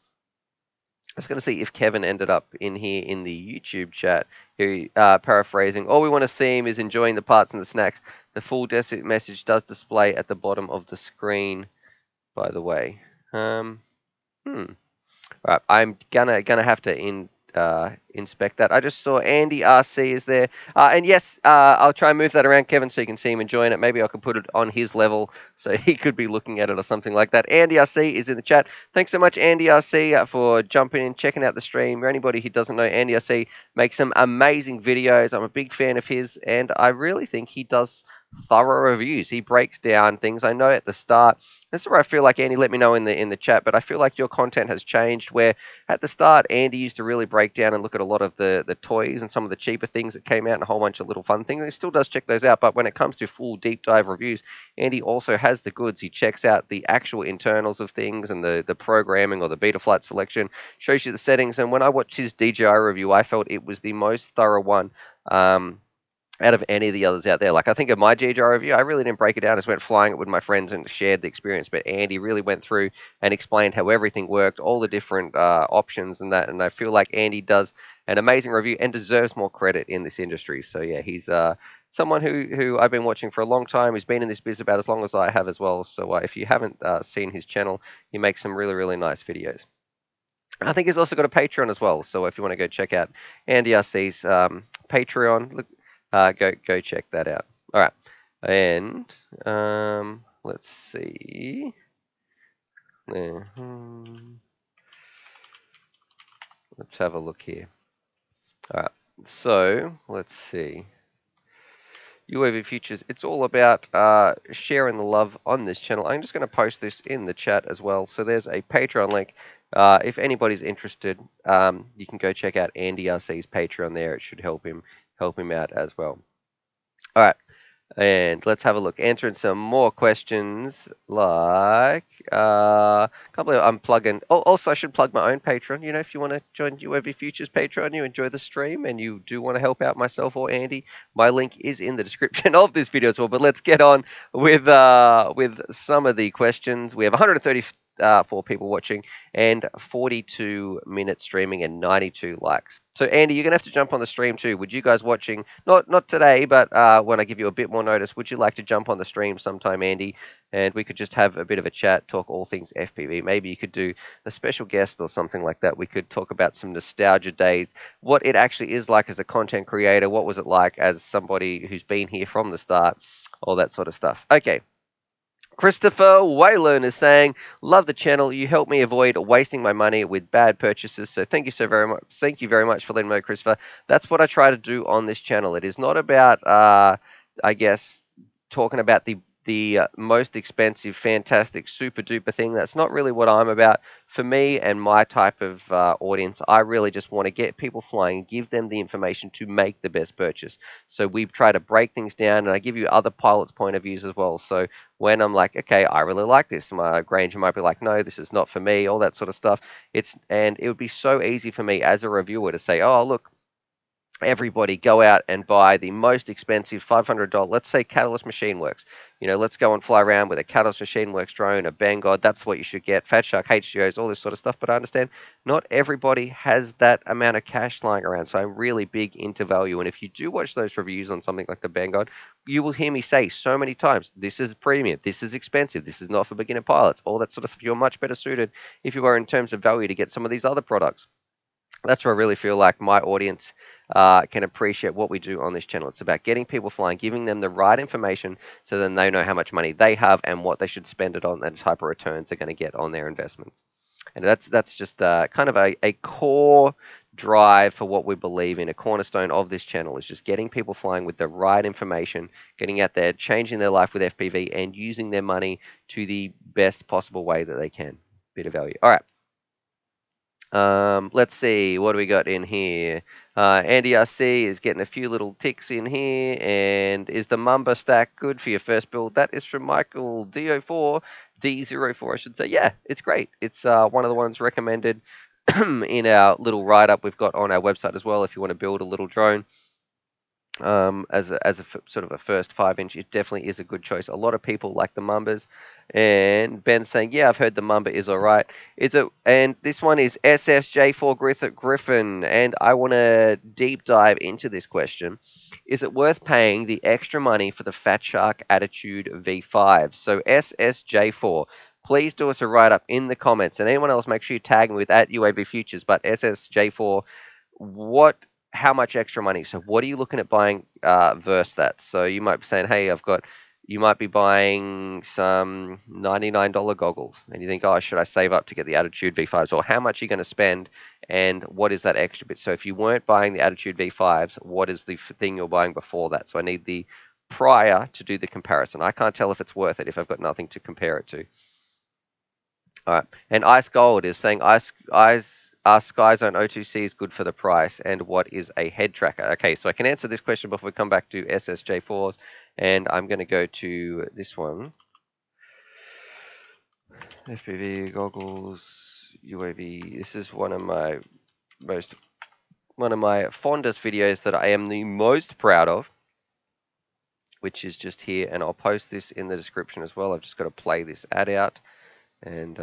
I was going to see if Kevin ended up in here in the YouTube chat. Here, paraphrasing, all we want to see him is enjoying the parts and the snacks. The full message does display at the bottom of the screen, by the way. Right, I'm gonna have to inspect that. I just saw Andy RC is there. And yes, I'll try and move that around, Kevin, so you can see him enjoying it. Maybe I could put it on his level so he could be looking at it or something like that. Andy RC is in the chat. Thanks so much, Andy RC, for jumping in, checking out the stream. For anybody who doesn't know, Andy RC makes some amazing videos. I'm a big fan of his, and I really think he does thorough reviews. He breaks down things. I know at the start, this is where I feel like, Andy, let me know in the chat, but I feel like your content has changed where at the start Andy used to really break down and look at a lot of the toys and some of the cheaper things that came out and a whole bunch of little fun things. He still does check those out, but when it comes to full deep dive reviews, Andy also has the goods. He checks out the actual internals of things and the programming or the Betaflight selection, shows you the settings, and when I watched his DJI review, I felt it was the most thorough one. Out of any of the others out there. Like, I think of my DJI review, I really didn't break it down. I just went flying it with my friends and shared the experience. But Andy really went through and explained how everything worked, all the different options and that. And I feel like Andy does an amazing review and deserves more credit in this industry. So yeah, he's someone who I've been watching for a long time. He's been in this biz about as long as I have as well. So if you haven't seen his channel, he makes some really, really nice videos. I think he's also got a Patreon as well. So if you want to go check out Andy RC's Patreon, look, go check that out. All right, and let's see. Let's have a look here. All right, so let's see. UAV Futures, it's all about sharing the love on this channel. I'm just going to post this in the chat as well. So there's a Patreon link. If anybody's interested, you can go check out Andy RC's Patreon there. It should help him out as well. All right. And let's have a look. Answering some more questions like, can't believe I'm plugging. Oh, also, I should plug my own Patreon. You know, if you want to join UAV Futures Patreon, you enjoy the stream and you do want to help out myself or Andy, my link is in the description of this video as well. But let's get on with some of the questions. We have 134 people watching and 42 minutes streaming and 92 likes. So Andy, you're gonna have to jump on the stream too. Would you guys watching not today, but when I give you a bit more notice, would you like to jump on the stream sometime, Andy? And we could just have a bit of a chat, talk all things FPV. Maybe you could do a special guest or something like that. We could talk about some nostalgia days, what it actually is like as a content creator, what was it like as somebody who's been here from the start, all that sort of stuff. Okay. Christopher Whalen is saying, "Love the channel. You help me avoid wasting my money with bad purchases. So thank you so very much. Thank you very much for letting me know, Christopher. That's what I try to do on this channel. It is not about, I guess, talking about the most expensive, fantastic, super duper thing. That's not really what I'm about. For me and my type of audience, I really just want to get people flying and give them the information to make the best purchase. So we try to break things down, and I give you other pilots' point of views as well. So when I'm like, okay, I really like this, my Granger might be like, no, this is not for me, all that sort of stuff. And it would be so easy for me as a reviewer to say, oh, look, everybody go out and buy the most expensive $500, let's say Catalyst Machine Works. You know, let's go and fly around with a Catalyst Machine Works drone, a Banggood, that's what you should get, Fat Shark, HGOs, all this sort of stuff. But I understand not everybody has that amount of cash lying around. So I'm really big into value. And if you do watch those reviews on something like the Banggood, you will hear me say so many times, this is premium, this is expensive, this is not for beginner pilots, all that sort of stuff. You're much better suited if you are in terms of value to get some of these other products. That's where I really feel like my audience can appreciate what we do on this channel. It's about getting people flying, giving them the right information so then they know how much money they have and what they should spend it on and the type of returns they're going to get on their investments. And that's just kind of a core drive for what we believe in. A cornerstone of this channel is just getting people flying with the right information, getting out there, changing their life with FPV, and using their money to the best possible way that they can. Bit of value. All right. Let's see, what do we got in here? Andy RC is getting a few little ticks in here. And is the Mamba stack good for your first build? That is from Michael D04, D04, I should say. Yeah, it's great. It's one of the ones recommended in our little write-up we've got on our website as well. If you want to build a little drone sort of a first 5-inch, it definitely is a good choice. A lot of people like the Mambas, and Ben's saying, yeah, I've heard the Mamba is all right. And this one is SSJ4 Griffin, and I want to deep dive into this question. Is it worth paying the extra money for the Fat Shark Attitude V5? So SSJ4, please do us a write-up in the comments, and anyone else, make sure you tag me with @UAV Futures, but SSJ4, how much extra money? So what are you looking at buying versus that? So you might be saying, hey, you might be buying some $99 goggles, and you think, oh, should I save up to get the Attitude V5s? Or how much are you going to spend, and what is that extra bit? So if you weren't buying the Attitude V5s, what is the thing you're buying before that? So I need the prior to do the comparison. I can't tell if it's worth it if I've got nothing to compare it to. All right, and Ice Gold is saying Sky Zone O2C is good for the price, and what is a head tracker? Okay, so I can answer this question before we come back to SSJ4s, and I'm going to go to this one. FPV goggles, UAV. This is one of my fondest videos that I am the most proud of, which is just here, and I'll post this in the description as well. I've just got to play this ad out. And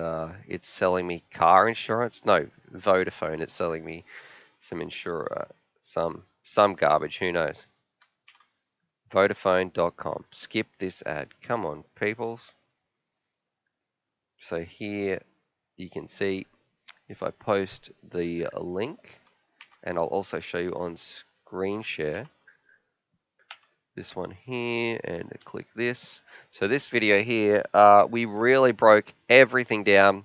it's selling me car insurance. No, Vodafone. It's selling me some insurer, some garbage. Who knows? Vodafone.com. Skip this ad. Come on, peoples. So here you can see if I post the link, and I'll also show you on screen share. This one here, and click this. So this video here, we really broke everything down.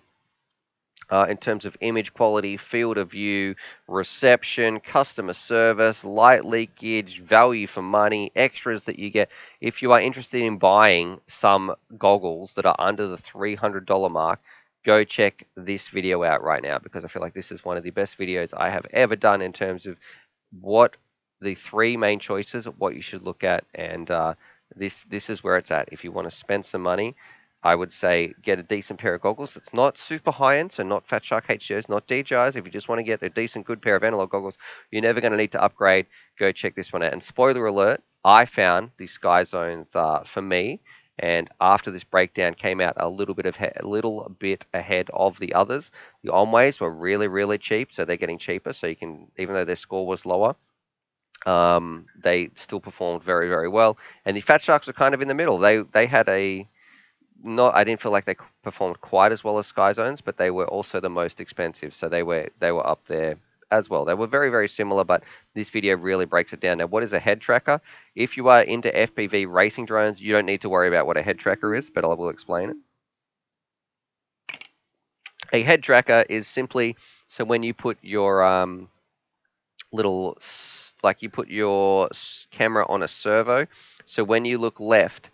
In terms of image quality, field of view, reception, customer service, light leakage, value for money, extras that you get. If you are interested in buying some goggles that are under the $300 mark, go check this video out right now, because I feel like this is one of the best videos I have ever done in terms of what the three main choices of what you should look at, and this is where it's at. If you want to spend some money, I would say get a decent pair of goggles. It's not super high-end, so not Fat Shark HDOs, not DJIs. If you just want to get a decent, good pair of analog goggles, you're never going to need to upgrade. Go check this one out. And spoiler alert, I found the Sky Zones for me, and after this breakdown came out a little bit ahead of the others. The Onways were really, really cheap, so they're getting cheaper. So you can, even though their score was lower, they still performed very, very well. And the Fat Sharks were kind of in the middle. They had I didn't feel like they performed quite as well as Sky Zones, but they were also the most expensive, so they were up there as well. They were very, very similar, but this video really breaks it down. Now, what is a head tracker? If you are into FPV racing drones, you don't need to worry about what a head tracker is, but I will explain it. A head tracker is simply, so when you put your you put your camera on a servo, so when you look left,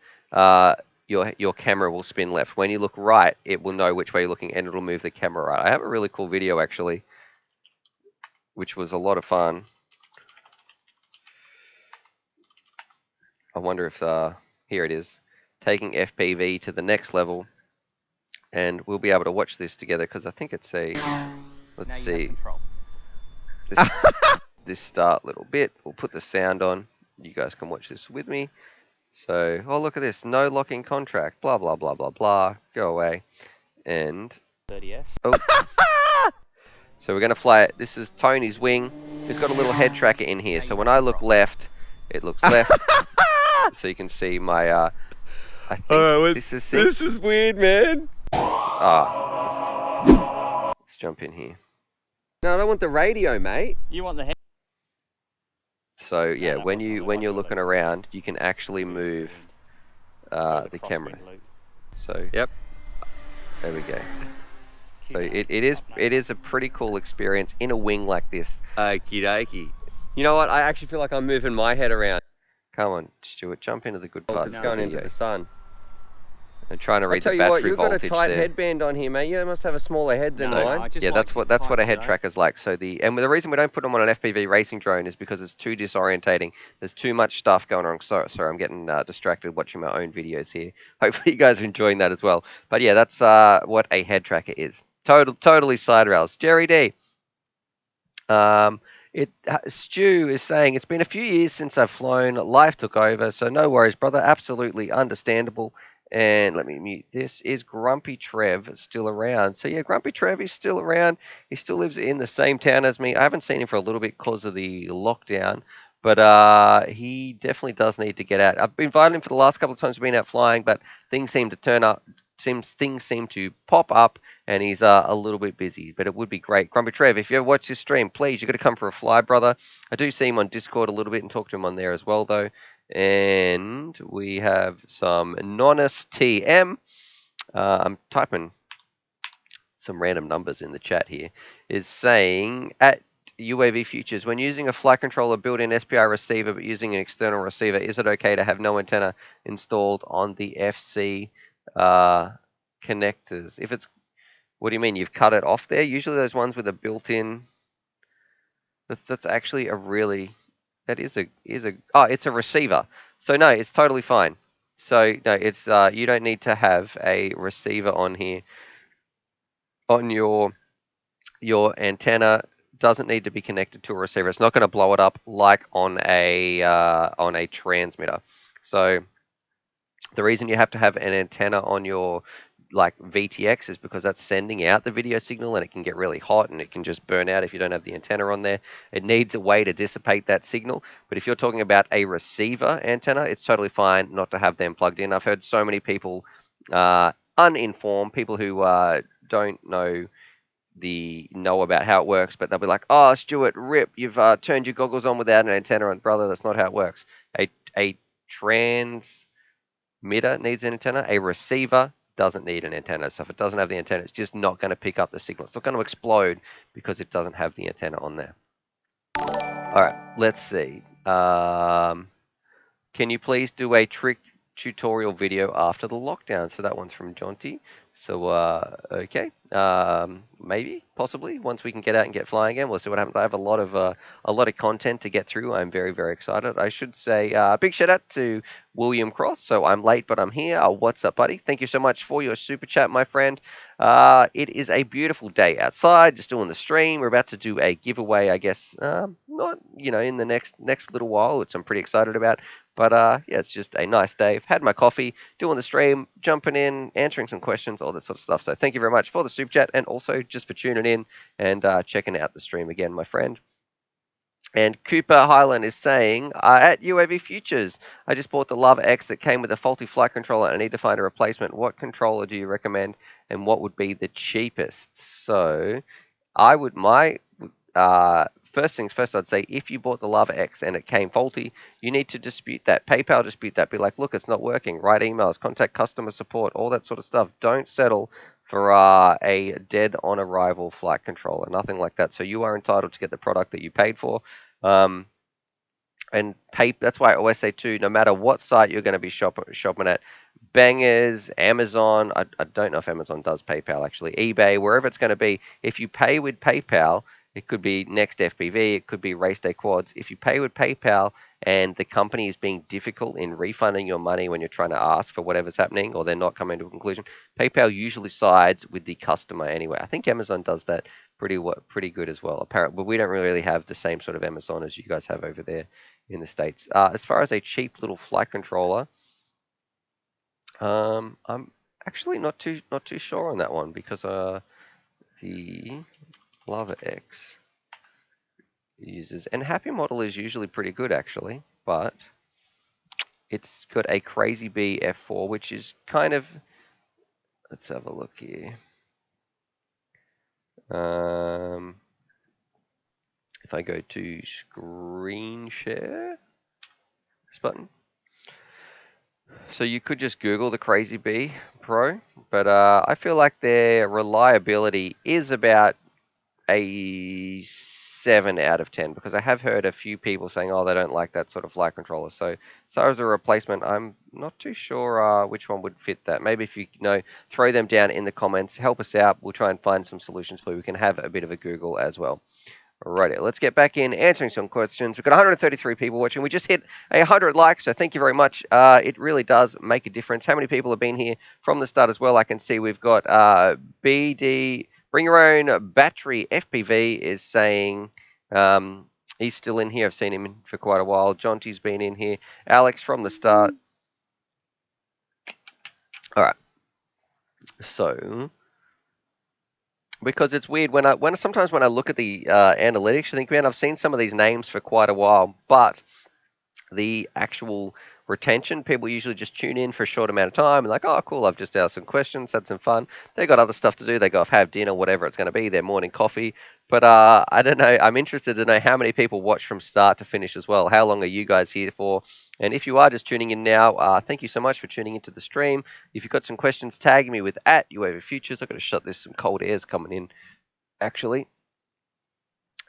your camera will spin left. When you look right, it will know which way you're looking, and it'll move the camera right. I have a really cool video, actually, which was a lot of fun. I wonder if, here it is, taking FPV to the next level, and we'll be able to watch this together, because I think it's a, let's see, this start little bit. We'll put the sound on. You guys can watch this with me. So, oh, look at this. No locking contract. Blah, blah, blah, blah, blah. Go away. And, 30S. Oh. So we're going to fly it. This is Tony's wing. He's got a little head tracker in here. So when I look left, it looks left. So you can see my, I think this is weird, man. Let's jump in here. No, I don't want the radio, mate. You want the head? So yeah, when you're looking around, you can actually move the camera. So yep, there we go. So it is a pretty cool experience in a wing like this. Okie dokie. You know what? I actually feel like I'm moving my head around. Come on, Stuart, jump into the good part. It's going into the sun. And trying to read the battery voltage. You've got a tight headband on here, mate. You must have a smaller head than mine. Yeah, that's what a head tracker's like. So the reason we don't put them on an FPV racing drone is because it's too disorientating. There's too much stuff going on. Sorry, I'm getting distracted watching my own videos here. Hopefully you guys are enjoying that as well. But yeah, that's what a head tracker is. Totally side rails. Jerry D. Stu is saying, it's been a few years since I've flown. Life took over, so no worries, brother. Absolutely understandable. And let me mute this. Is Grumpy Trev still around? So yeah, Grumpy Trev is still around. He still lives in the same town as me. I haven't seen him for a little bit because of the lockdown, but he definitely does need to get out. I've been inviting him for the last couple of times we've been out flying, but things seem to turn up things seem to pop up, and he's a little bit busy, but it would be great. Grumpy Trev, if you ever watch this stream, please, you got to come for a fly, brother. I do see him on Discord a little bit and talk to him on there as well, though. And we have some Nonus TM. I'm typing some random numbers in the chat here, is saying at UAV Futures, when using a flight controller built-in SPI receiver but using an external receiver, is it okay to have no antenna installed on the FC connectors? If it's, what do you mean? You've cut it off there? Usually those ones with a built-in, that's actually a really, that is a, oh, it's a receiver. So no, it's totally fine. So no, it's, you don't need to have a receiver on here on your antenna. Doesn't need to be connected to a receiver. It's not going to blow it up like on a transmitter. So the reason you have to have an antenna on your like VTX is because that's sending out the video signal, and it can get really hot and it can just burn out if you don't have the antenna on there. It needs a way to dissipate that signal. But if you're talking about a receiver antenna, it's totally fine not to have them plugged in. I've heard so many people, uninformed, people who don't know about how it works, but they'll be like, "Oh, Stuart, rip, you've turned your goggles on without an antenna on." Brother, that's not how it works. A transmitter needs an antenna. A receiver doesn't need an antenna. So if it doesn't have the antenna, it's just not going to pick up the signal. It's not going to explode because it doesn't have the antenna on there. All right, let's see. Can you please do a trick tutorial video after the lockdown? So that one's from Jonty. So, okay, maybe, possibly, once we can get out and get flying again, we'll see what happens. I have a lot of content to get through. I'm very, very excited. I should say, big shout out to William Cross. So I'm late, but I'm here. What's up, buddy? Thank you so much for your super chat, my friend. It is a beautiful day outside, just doing the stream. We're about to do a giveaway, I guess, not, in the next little while, which I'm pretty excited about. But yeah, it's just a nice day. I've had my coffee, doing the stream, jumping in, answering some questions, all that sort of stuff. So thank you very much for the super chat, and also just for tuning in and checking out the stream again, my friend. And Cooper Highland is saying, at UAV Futures, I just bought the Lava X that came with a faulty flight controller and I need to find a replacement. What controller do you recommend, and what would be the cheapest? So I would, first things first, I'd say if you bought the Lava X and it came faulty, you need to dispute that. PayPal dispute that. Be like, look, it's not working. Write emails, contact customer support, all that sort of stuff. Don't settle for a dead on arrival flight controller. Nothing like that. So you are entitled to get the product that you paid for. And pay. That's why I always say too, no matter what site you're going to be shopping at, Bangers, Amazon, I don't know if Amazon does PayPal actually, eBay, wherever it's going to be, if you pay with PayPal, it could be Next FPV, it could be Race Day Quads. If you pay with PayPal and the company is being difficult in refunding your money when you're trying to ask for whatever's happening, or they're not coming to a conclusion, PayPal usually sides with the customer anyway. I think Amazon does that pretty good as well. Apparently, but we don't really have the same sort of Amazon as you guys have over there in the States. As far as a cheap little flight controller, I'm actually not too sure on that one, because the Lava X uses, and Happy Model is usually pretty good actually, but it's got a Crazy Bee F4, which is kind of, let's have a look here. If I go to screen share, this button. So you could just Google the Crazy Bee Pro, but I feel like their reliability is about a 7 out of 10, because I have heard a few people saying, oh, they don't like that sort of flight controller. So as a replacement, I'm not too sure which one would fit that. Maybe if you throw them down in the comments, help us out. We'll try and find some solutions for you. We can have a bit of a Google as well. Alrighty, let's get back in answering some questions. We've got 133 people watching. We just hit 100 likes, so thank you very much. It really does make a difference. How many people have been here from the start as well? I can see we've got BD, Bring Your Own Battery FPV is saying he's still in here. I've seen him for quite a while. Jonty's been in here. Alex from the start. All right. So, because it's weird when sometimes when I look at the analytics, I think, man, I've seen some of these names for quite a while, but the actual retention. People usually just tune in for a short amount of time and like, oh, cool, I've just asked some questions, had some fun. They got other stuff to do. They go off, have dinner, whatever it's going to be, their morning coffee. But I don't know. I'm interested to know how many people watch from start to finish as well. How long are you guys here for? And if you are just tuning in now, thank you so much for tuning into the stream. If you've got some questions, tag me with @UAV Futures. I've got to shut this. Some cold air's coming in, actually.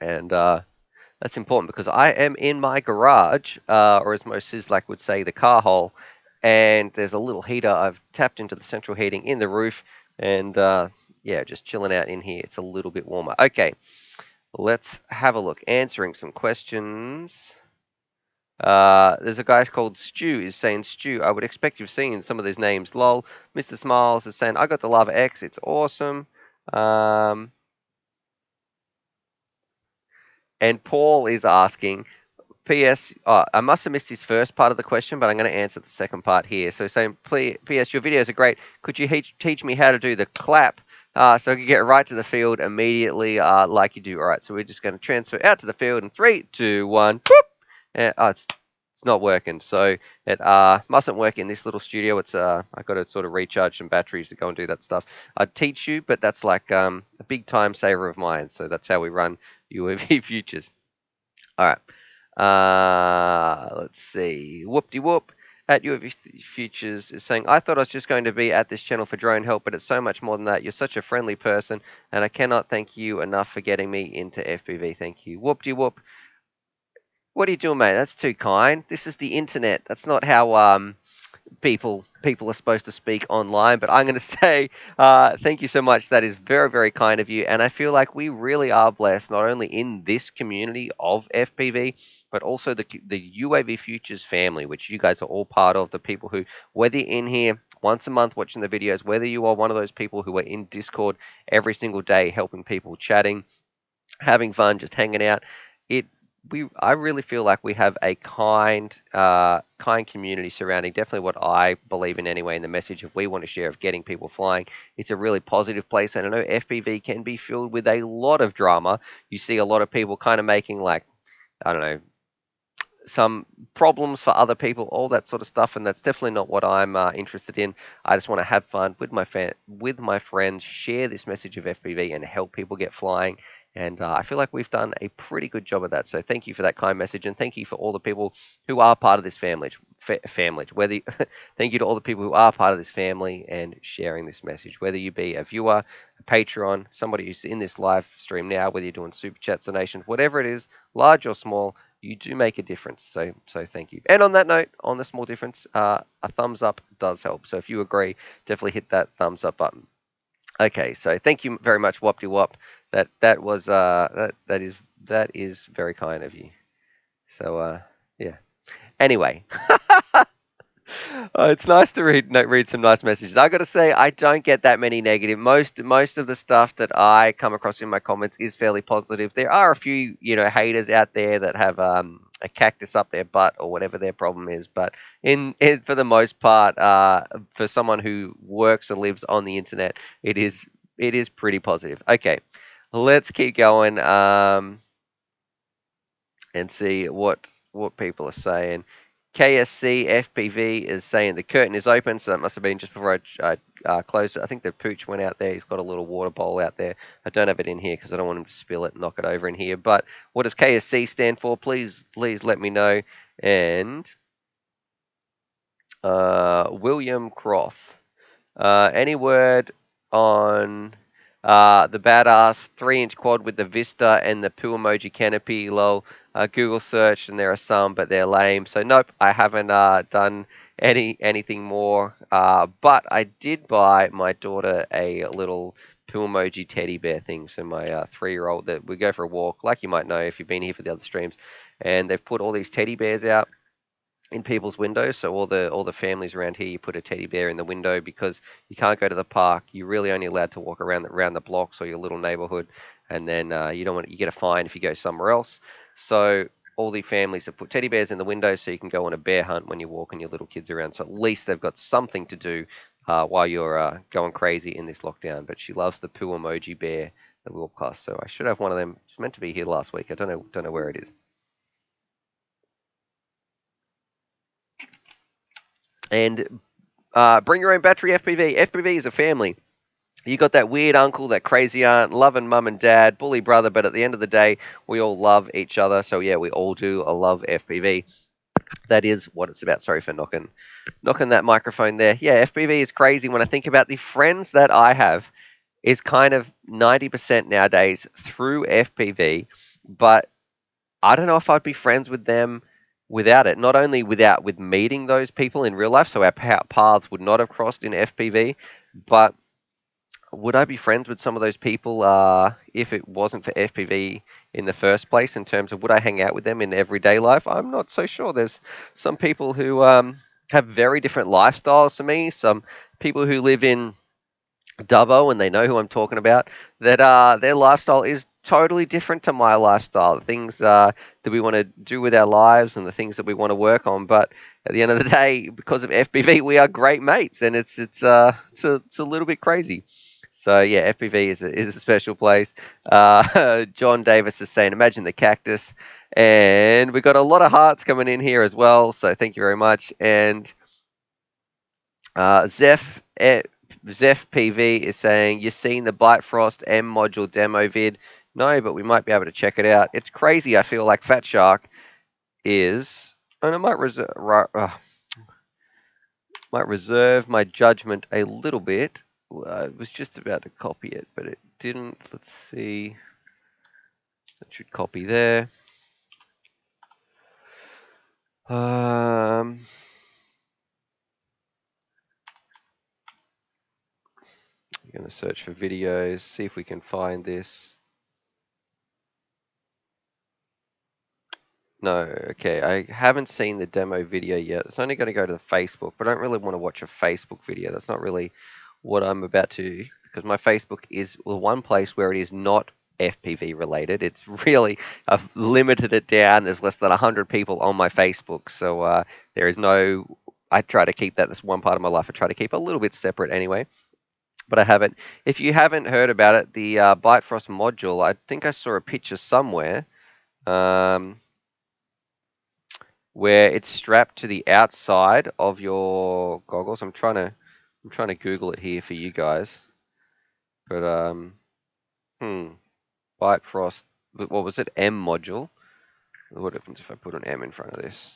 And that's important because I am in my garage, or as most Sislak would say, the car hole, and there's a little heater. I've tapped into the central heating in the roof, and yeah, just chilling out in here. It's a little bit warmer. Okay, let's have a look. Answering some questions. There's a guy called Stu is saying, Stu, I would expect you've seen some of these names. Lol. Mr. Smiles is saying, I got the Lava X. It's awesome. And Paul is asking, P.S. I must have missed his first part of the question, but I'm going to answer the second part here. So saying, P.S. Your videos are great. Could you teach me how to do the clap so I can get right to the field immediately like you do? All right, so we're just going to transfer out to the field in 3, 2, 1. Whoop! And, it's not working. So it mustn't work in this little studio. It's I've got to sort of recharge some batteries to go and do that stuff. I'd teach you, but that's like a big time saver of mine. So that's how we run UAV Futures. All right. Let's see. Whoop-de-whoop at UAV Futures is saying, I thought I was just going to be at this channel for drone help, but it's so much more than that. You're such a friendly person, and I cannot thank you enough for getting me into FPV. Thank you. Whoop-de-whoop. What are you doing, mate? That's too kind. This is the internet. That's not how people are supposed to speak online. But I'm going to say thank you so much. That is very, very kind of you. And I feel like we really are blessed, not only in this community of FPV, but also the UAV Futures family, which you guys are all part of. The people who, whether you're in here once a month watching the videos, whether you are one of those people who are in Discord every single day helping people, chatting, having fun, just hanging out. It I really feel like we have a kind community surrounding definitely what I believe in anyway, and the message of we want to share of getting people flying. It's a really positive place, and I know FPV can be filled with a lot of drama. You see a lot of people kind of making like, I don't know, some problems for other people, all that sort of stuff, and that's definitely not what I'm interested in. I just want to have fun with with my friends, share this message of FPV, and help people get flying. And I feel like we've done a pretty good job of that. So thank you for that kind message, and thank you for all the people who are part of this family. Whether thank you to all the people who are part of this family and sharing this message. Whether you be a viewer, a Patreon, somebody who's in this live stream now, whether you're doing super chats, donations, whatever it is, large or small, you do make a difference. So thank you. And on that note, on the small difference, a thumbs up does help. So if you agree, definitely hit that thumbs up button. Okay, so thank you very much, Wopty Wop. That was that is very kind of you. So yeah. Anyway, it's nice to read some nice messages. I got to say, I don't get that many negative. Most of the stuff that I come across in my comments is fairly positive. There are a few, haters out there that have a cactus up their butt or whatever their problem is. But for the most part, for someone who works and lives on the internet, it is pretty positive. Okay, let's keep going and see what people are saying. KSC FPV is saying the curtain is open, so that must have been just before I closed it. I think the pooch went out there. He's got a little water bowl out there. I don't have it in here because I don't want him to spill it and knock it over in here. But what does KSC stand for? Please let me know. And William Croft. Any word on the badass 3-inch quad with the Vista and the poo emoji canopy? Lol. Google search and there are some, but they're lame. So nope, I haven't done anything more. But I did buy my daughter a little poo emoji teddy bear thing. So my 3-year-old, that we go for a walk, like you might know if you've been here for the other streams, and they've put all these teddy bears out in people's windows. So all the families around here, you put a teddy bear in the window because you can't go to the park. You're really only allowed to walk around the blocks or your little neighborhood, and then you get a fine if you go somewhere else. So all the families have put teddy bears in the window so you can go on a bear hunt when you're walking your little kids around. So at least they've got something to do while you're going crazy in this lockdown. But she loves the poo emoji bear that we walk past. So I should have one of them. It's meant to be here last week. I don't know where it is. And bring your own battery FPV. FPV is a family. You got that weird uncle, that crazy aunt, loving mum and dad, bully brother, but at the end of the day, we all love each other. So yeah, we all do. I love FPV. That is what it's about. Sorry for knocking that microphone there. Yeah, FPV is crazy. When I think about the friends that I have, is kind of 90% nowadays through FPV, but I don't know if I'd be friends with them without it. Not only with meeting those people in real life, so our paths would not have crossed in FPV, but would I be friends with some of those people if it wasn't for FPV in the first place? In terms of would I hang out with them in everyday life? I'm not so sure. There's some people who have very different lifestyles to me. Some people who live in Dubbo, and they know who I'm talking about, that their lifestyle is totally different to my lifestyle. The things that we want to do with our lives and the things that we want to work on. But at the end of the day, because of FPV, we are great mates, and it's a little bit crazy. So yeah, FPV is a special place. John Davis is saying, imagine the cactus, and we got a lot of hearts coming in here as well. So thank you very much. And Zeph PV is saying, you're seeing the Bitefrost M module demo vid? No, but we might be able to check it out. It's crazy. I feel like Fat Shark is, and I might reserve my judgment a little bit. I was just about to copy it, but it didn't. Let's see. That should copy there. I'm going to search for videos, see if we can find this. No, okay. I haven't seen the demo video yet. It's only going to go to the Facebook, but I don't really want to watch a Facebook video. That's not really what I'm about to, because my Facebook is the one place where it is not FPV related. It's really, I've limited it down. There's less than 100 people on my Facebook. So there is no, I try to keep that, this one part of my life, I try to keep a little bit separate anyway. But I haven't. If you haven't heard about it, the Bitefrost module, I think I saw a picture somewhere. Where it's strapped to the outside of your goggles. I'm trying to Google it here for you guys. But Bitefrost. What was it? M module. What happens if I put an M in front of this?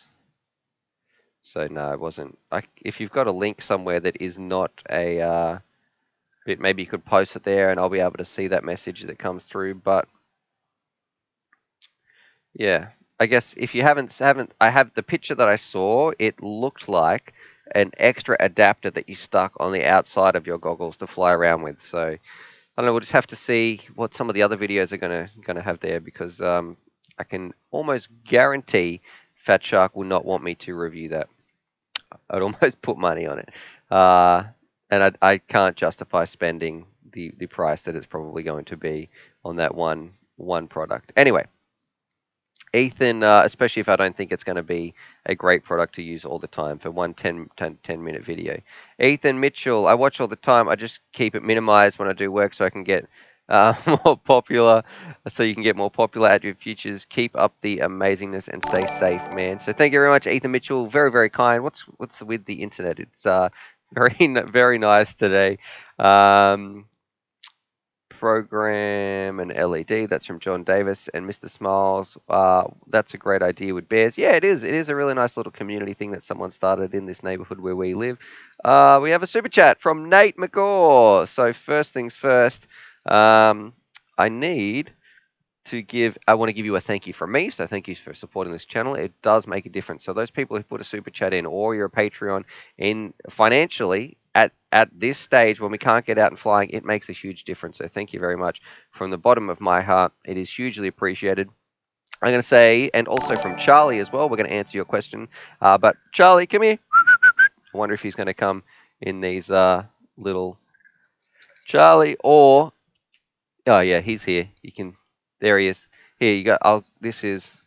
So no, it wasn't. If you've got a link somewhere that is not a bit, maybe you could post it there, and I'll be able to see that message that comes through. But yeah, I guess if you haven't, I have the picture that I saw. It looked like an extra adapter that you stuck on the outside of your goggles to fly around with. So I don't know. We'll just have to see what some of the other videos are gonna have there, because I can almost guarantee Fat Shark will not want me to review that. I'd almost put money on it, and I can't justify spending the price that it's probably going to be on that one product. Anyway. Ethan, especially if I don't think it's going to be a great product to use all the time for one 10-minute video. Ethan Mitchell, I watch all the time. I just keep it minimized when I do work so I can get more popular, so you can get more popular at your futures. Keep up the amazingness and stay safe, man. So thank you very much, Ethan Mitchell. Very, very kind. What's with the internet? It's very, very nice today. Program and LED. That's from John Davis and Mr. Smiles. That's a great idea with bears. Yeah, it is. It is a really nice little community thing that someone started in this neighborhood where we live. We have a super chat from Nate McGaw. So first things first, I need I want to give you a thank you from me. So thank you for supporting this channel. It does make a difference. So those people who put a super chat in, or you're a Patreon in financially at this stage when we can't get out and flying, it makes a huge difference. So thank you very much from the bottom of my heart. It is hugely appreciated. I'm going to say, and also from Charlie as well, we're going to answer your question. But Charlie, come here. I wonder if he's going to come in these little Charlie, or oh yeah, he's here. You can. There he is. Here you go. This is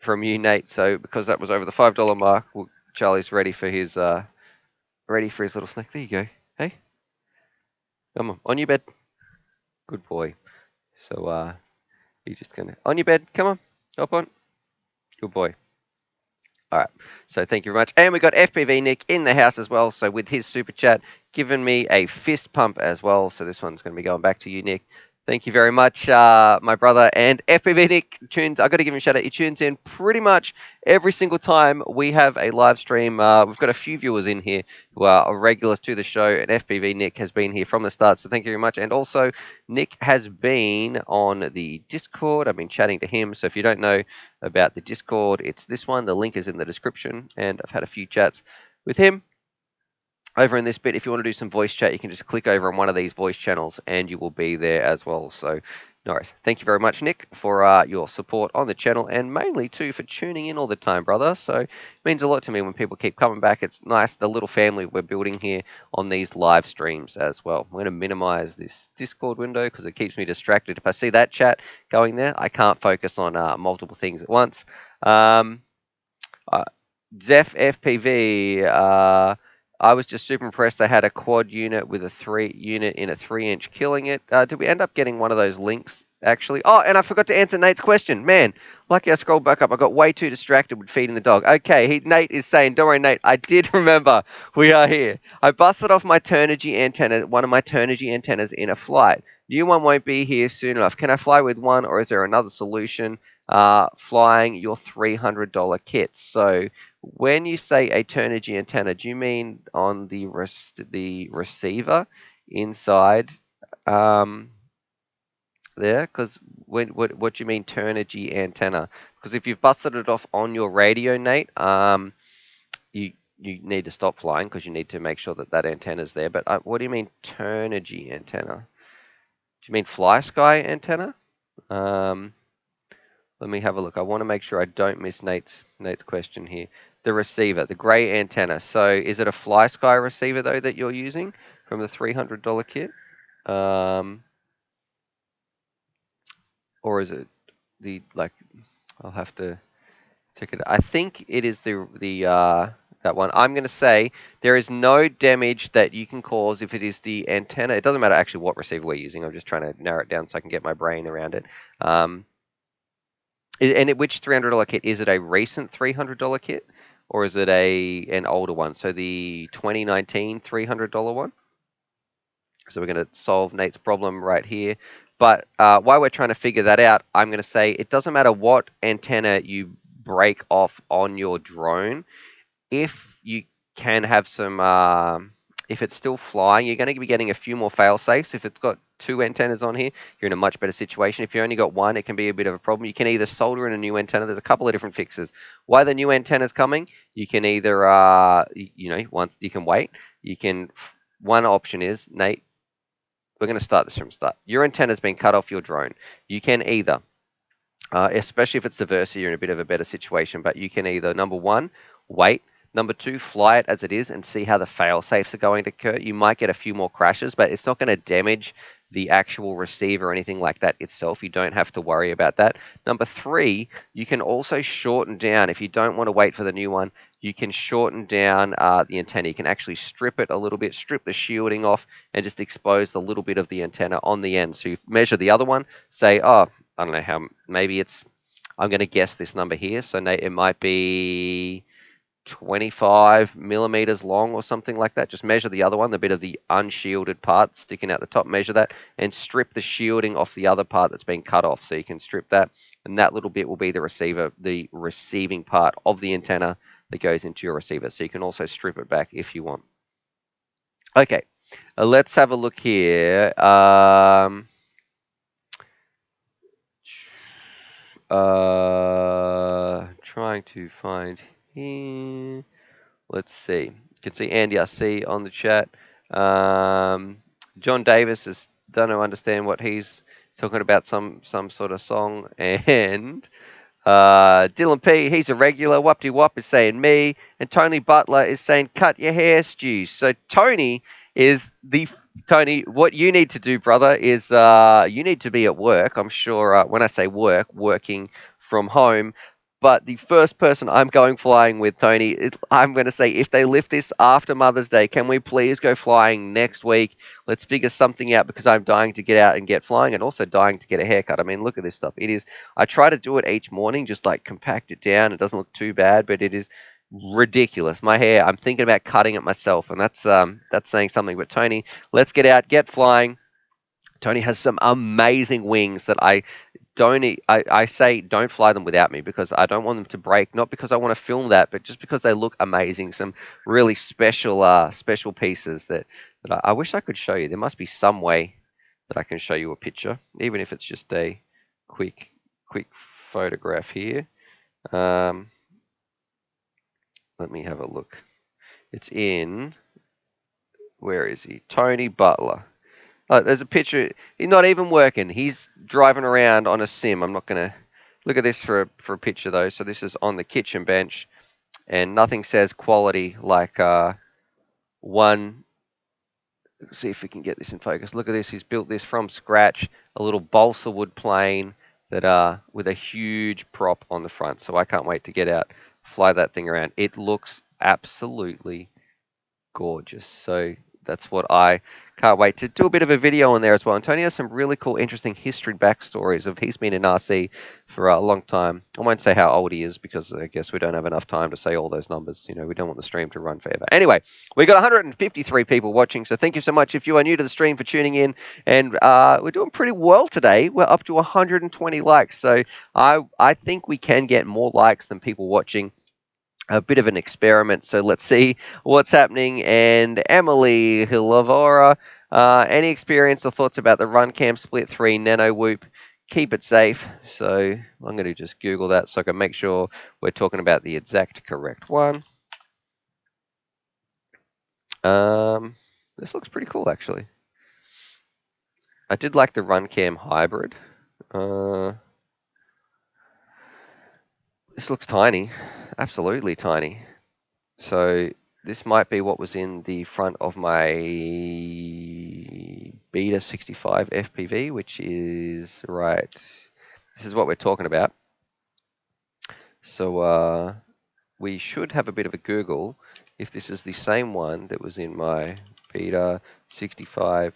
from you, Nate. So because that was over the $5 mark, Charlie's ready for his little snack. There you go. Hey, come on your bed. Good boy. So you're just gonna on your bed. Come on, hop on. Good boy. All right. So thank you very much. And we got FPV Nick in the house as well. So with his super chat, giving me a fist pump as well. So this one's going to be going back to you, Nick. Thank you very much, my brother. And FPV Nick tunes. I got to give him a shout out. He tunes in pretty much every single time we have a live stream. We've got a few viewers in here who are regulars to the show, and FPV Nick has been here from the start. So thank you very much. And also, Nick has been on the Discord. I've been chatting to him. So if you don't know about the Discord, it's this one. The link is in the description, and I've had a few chats with him over in this bit. If you want to do some voice chat, you can just click over on one of these voice channels, and you will be there as well. So, nice. Thank you very much, Nick, for your support on the channel, and mainly too for tuning in all the time, brother. So, it means a lot to me when people keep coming back. It's nice, the little family we're building here on these live streams as well. I'm going to minimize this Discord window because it keeps me distracted. If I see that chat going there, I can't focus on multiple things at once. Uh, Zeph FPV. I was just super impressed. They had a quad unit with a 3 unit in a 3-inch killing it. Did we end up getting one of those links actually? Oh, and I forgot to answer Nate's question. Man, lucky I scrolled back up. I got way too distracted with feeding the dog. Okay, Nate is saying, don't worry, Nate. I did remember. We are here. I busted off my Turnigy antenna, one of my Turnigy antennas in a flight. New one won't be here soon enough. Can I fly with one, or is there another solution? Flying your $300 kits. So when you say a Turnigy antenna, do you mean on the receiver inside there? Because what do you mean Turnigy antenna? Because if you've busted it off on your radio, Nate, you you need to stop flying because you need to make sure that that antenna is there. But what do you mean Turnigy antenna? Do you mean Fly Sky antenna? Um, Let me have a look. I want to make sure I don't miss Nate's question here. The receiver, the grey antenna. So is it a Fly Sky receiver though that you're using from the $300 kit, or is it the like? I'll have to check it. I think it is the that one. I'm going to say there is no damage that you can cause if it is the antenna. It doesn't matter actually what receiver we're using. I'm just trying to narrow it down so I can get my brain around it. And which $300 kit? Is it a recent $300 kit, or is it an older one? So the 2019 $300 one. So we're going to solve Nate's problem right here. But while we're trying to figure that out, I'm going to say it doesn't matter what antenna you break off on your drone. If you can have some, if it's still flying, you're going to be getting a few more fail safes. If it's got 2 antennas on here, you're in a much better situation. If you only got 1, it can be a bit of a problem. You can either solder in a new antenna. There's a couple of different fixes. Why the new antenna's coming? You can either, once you can wait. You can. One option is, Nate. We're going to start this from the start. Your antenna's been cut off your drone. You can either especially if it's diversity, you're in a bit of a better situation. But you can either, number one, wait. Number two, fly it as it is and see how the fail safes are going to occur. You might get a few more crashes, but it's not going to damage the actual receiver or anything like that itself. You don't have to worry about that. Number three, you can also shorten down. If you don't want to wait for the new one, you can shorten down the antenna. You can actually strip it a little bit, strip the shielding off, and just expose the little bit of the antenna on the end. So you measure the other one, say, oh, I don't know how, maybe it's, I'm going to guess this number here. So it might be 25 millimeters long or something like that. Just measure the other one, the bit of the unshielded part sticking out the top, measure that and strip the shielding off the other part that's been cut off. So you can strip that, and that little bit will be the receiver, the receiving part of the antenna that goes into your receiver. So you can also strip it back if you want. Okay, let's have a look here. Trying to find here. Let's see. You can see Andy RC on the chat. John Davis is don't know understand what he's talking about, some sort of song. And Dylan P, he's a regular. Whoopty Wop is saying me, and Tony Butler is saying cut your hair, Stu. So Tony is the Tony. What you need to do, brother, is you need to be at work. I'm sure when I say work, working from home. But the first person I'm going flying with, Tony, I'm going to say if they lift this after Mother's Day, can we please go flying next week? Let's figure something out because I'm dying to get out and get flying and also dying to get a haircut. I mean, look at this stuff. It is, I try to do it each morning, just like compact it down. It doesn't look too bad, but it is ridiculous. My hair, I'm thinking about cutting it myself, and that's saying something. But Tony, let's get out, get flying. Tony has some amazing wings that I say don't fly them without me because I don't want them to break. Not because I want to film that, but just because they look amazing. Some really special pieces that I wish I could show you. There must be some way that I can show you a picture, even if it's just a quick quick photograph here. Um, let me have a look. It's in, where is he? Tony Butler. Oh, there's a picture. He's not even working. He's driving around on a sim. I'm not gonna look at this for a picture though. So this is on the kitchen bench, and nothing says quality like one. Let's see if we can get this in focus. Look at this. He's built this from scratch. A little balsa wood plane that with a huge prop on the front. So I can't wait to get out, fly that thing around. It looks absolutely gorgeous. So that's what I can't wait to do a bit of a video on there as well. And Tony has some really cool, interesting history backstories of he's been in RC for a long time. I won't say how old he is because I guess we don't have enough time to say all those numbers. You know, we don't want the stream to run forever. Anyway, we got 153 people watching, so thank you so much if you are new to the stream for tuning in. And we're doing pretty well today. We're up to 120 likes, so I think we can get more likes than people watching. A bit of an experiment. So let's see what's happening. And Emily Hilavora, any experience or thoughts about the Runcam Split 3 Nano Whoop? Keep it safe. So I'm going to just Google that so I can make sure we're talking about the exact correct one. This looks pretty cool, actually. I did like the Runcam Hybrid. This looks tiny. Absolutely tiny. So this might be what was in the front of my Beta 65 FPV, which is right. This is what we're talking about. So we should have a bit of a Google if this is the same one that was in my Beta 65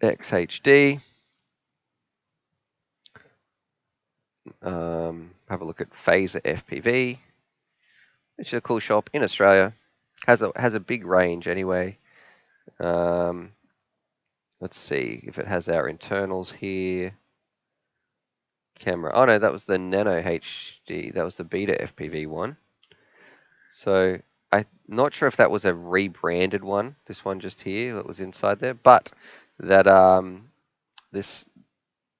XHD. Have a look at Phaser FPV, which is a cool shop in Australia. Has a big range anyway. Let's see if it has our internals here. Camera. Oh no, that was the Nano HD. That was the Beta FPV one. So I'm not sure if that was a rebranded one. This one just here that was inside there, but that this,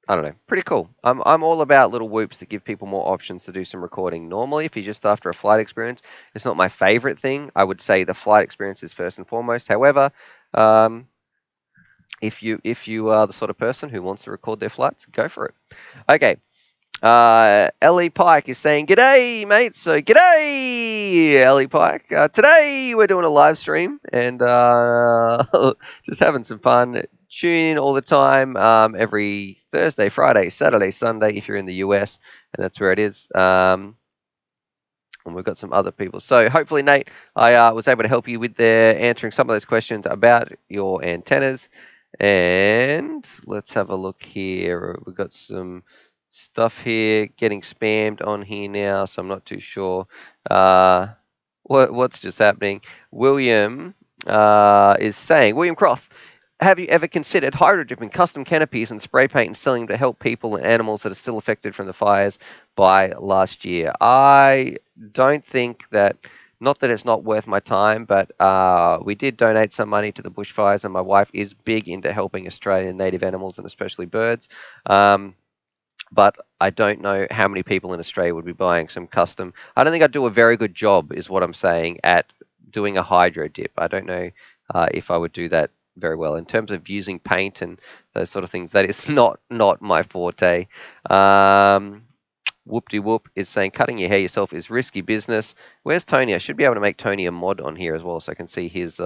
I don't know, pretty cool. I'm all about little whoops that give people more options to do some recording. Normally, if you're just after a flight experience, it's not my favorite thing. I would say the flight experience is first and foremost. However, if you are the sort of person who wants to record their flights, go for it. Okay. Ellie Pike is saying, "G'day, mate." So, g'day, Ellie Pike. Today we're doing a live stream and just having some fun. Tune in all the time, every Thursday, Friday, Saturday, Sunday, if you're in the US, and that's where it is. And we've got some other people. So hopefully, Nate, I was able to help you with answering some of those questions about your antennas. And let's have a look here. We've got some stuff here getting spammed on here now, so I'm not too sure what's just happening. William is saying, William Croft, have you ever considered hydro-dipping custom canopies and spray paint and selling them to help people and animals that are still affected from the fires by last year? I don't think that, not that it's not worth my time, but we did donate some money to the bushfires, and my wife is big into helping Australian native animals and especially birds. But I don't know how many people in Australia would be buying some custom. I don't think I'd do a very good job, is what I'm saying, at doing a hydro dip. I don't know if I would do that very well. In terms of using paint and those sort of things, that is not my forte. Whoop-de-whoop is saying cutting your hair yourself is risky business. Where's Tony? I should be able to make Tony a mod on here as well so I can see his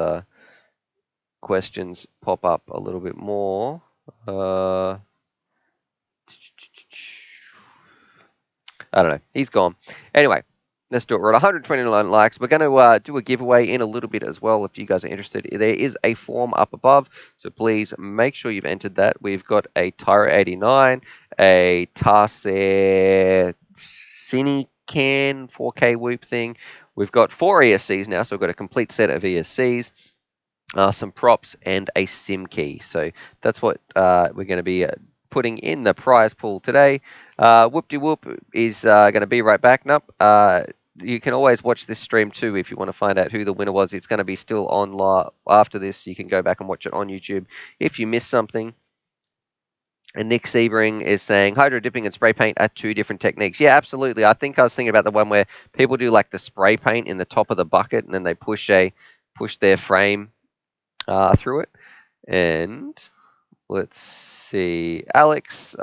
questions pop up a little bit more. I don't know. He's gone. Anyway, let's do it. We're at 129 likes. We're going to do a giveaway in a little bit as well if you guys are interested. There is a form up above, so please make sure you've entered that. We've got a Tyro 89, a Tarset Cinecan 4K Whoop thing. We've got 4 ESCs now, so we've got a complete set of ESCs. Some props and a sim key. So that's what we're going to be putting in the prize pool today. Whoop-de-whoop is going to be right back. Nope. You can always watch this stream too if you want to find out who the winner was. It's going to be still on after this. You can go back and watch it on YouTube if you missed something. And Nick Sebring is saying hydro dipping and spray paint are 2 different techniques. Yeah, absolutely. I think I was thinking about the one where people do like the spray paint in the top of the bucket and then they push their frame through it. And let's see. Alex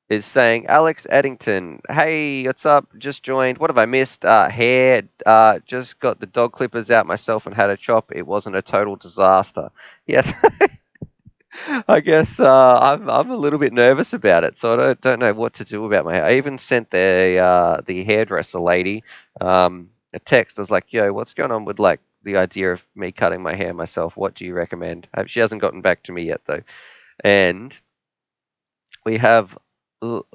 is saying, Alex Eddington, hey, what's up? Just joined. What have I missed? Hair. Just got the dog clippers out myself and had a chop. It wasn't a total disaster. Yes. I guess I'm a little bit nervous about it, so I don't know what to do about my hair. I even sent the hairdresser lady a text. I was like, "Yo, what's going on with like the idea of me cutting my hair myself? What do you recommend?" She hasn't gotten back to me yet though. And we have low.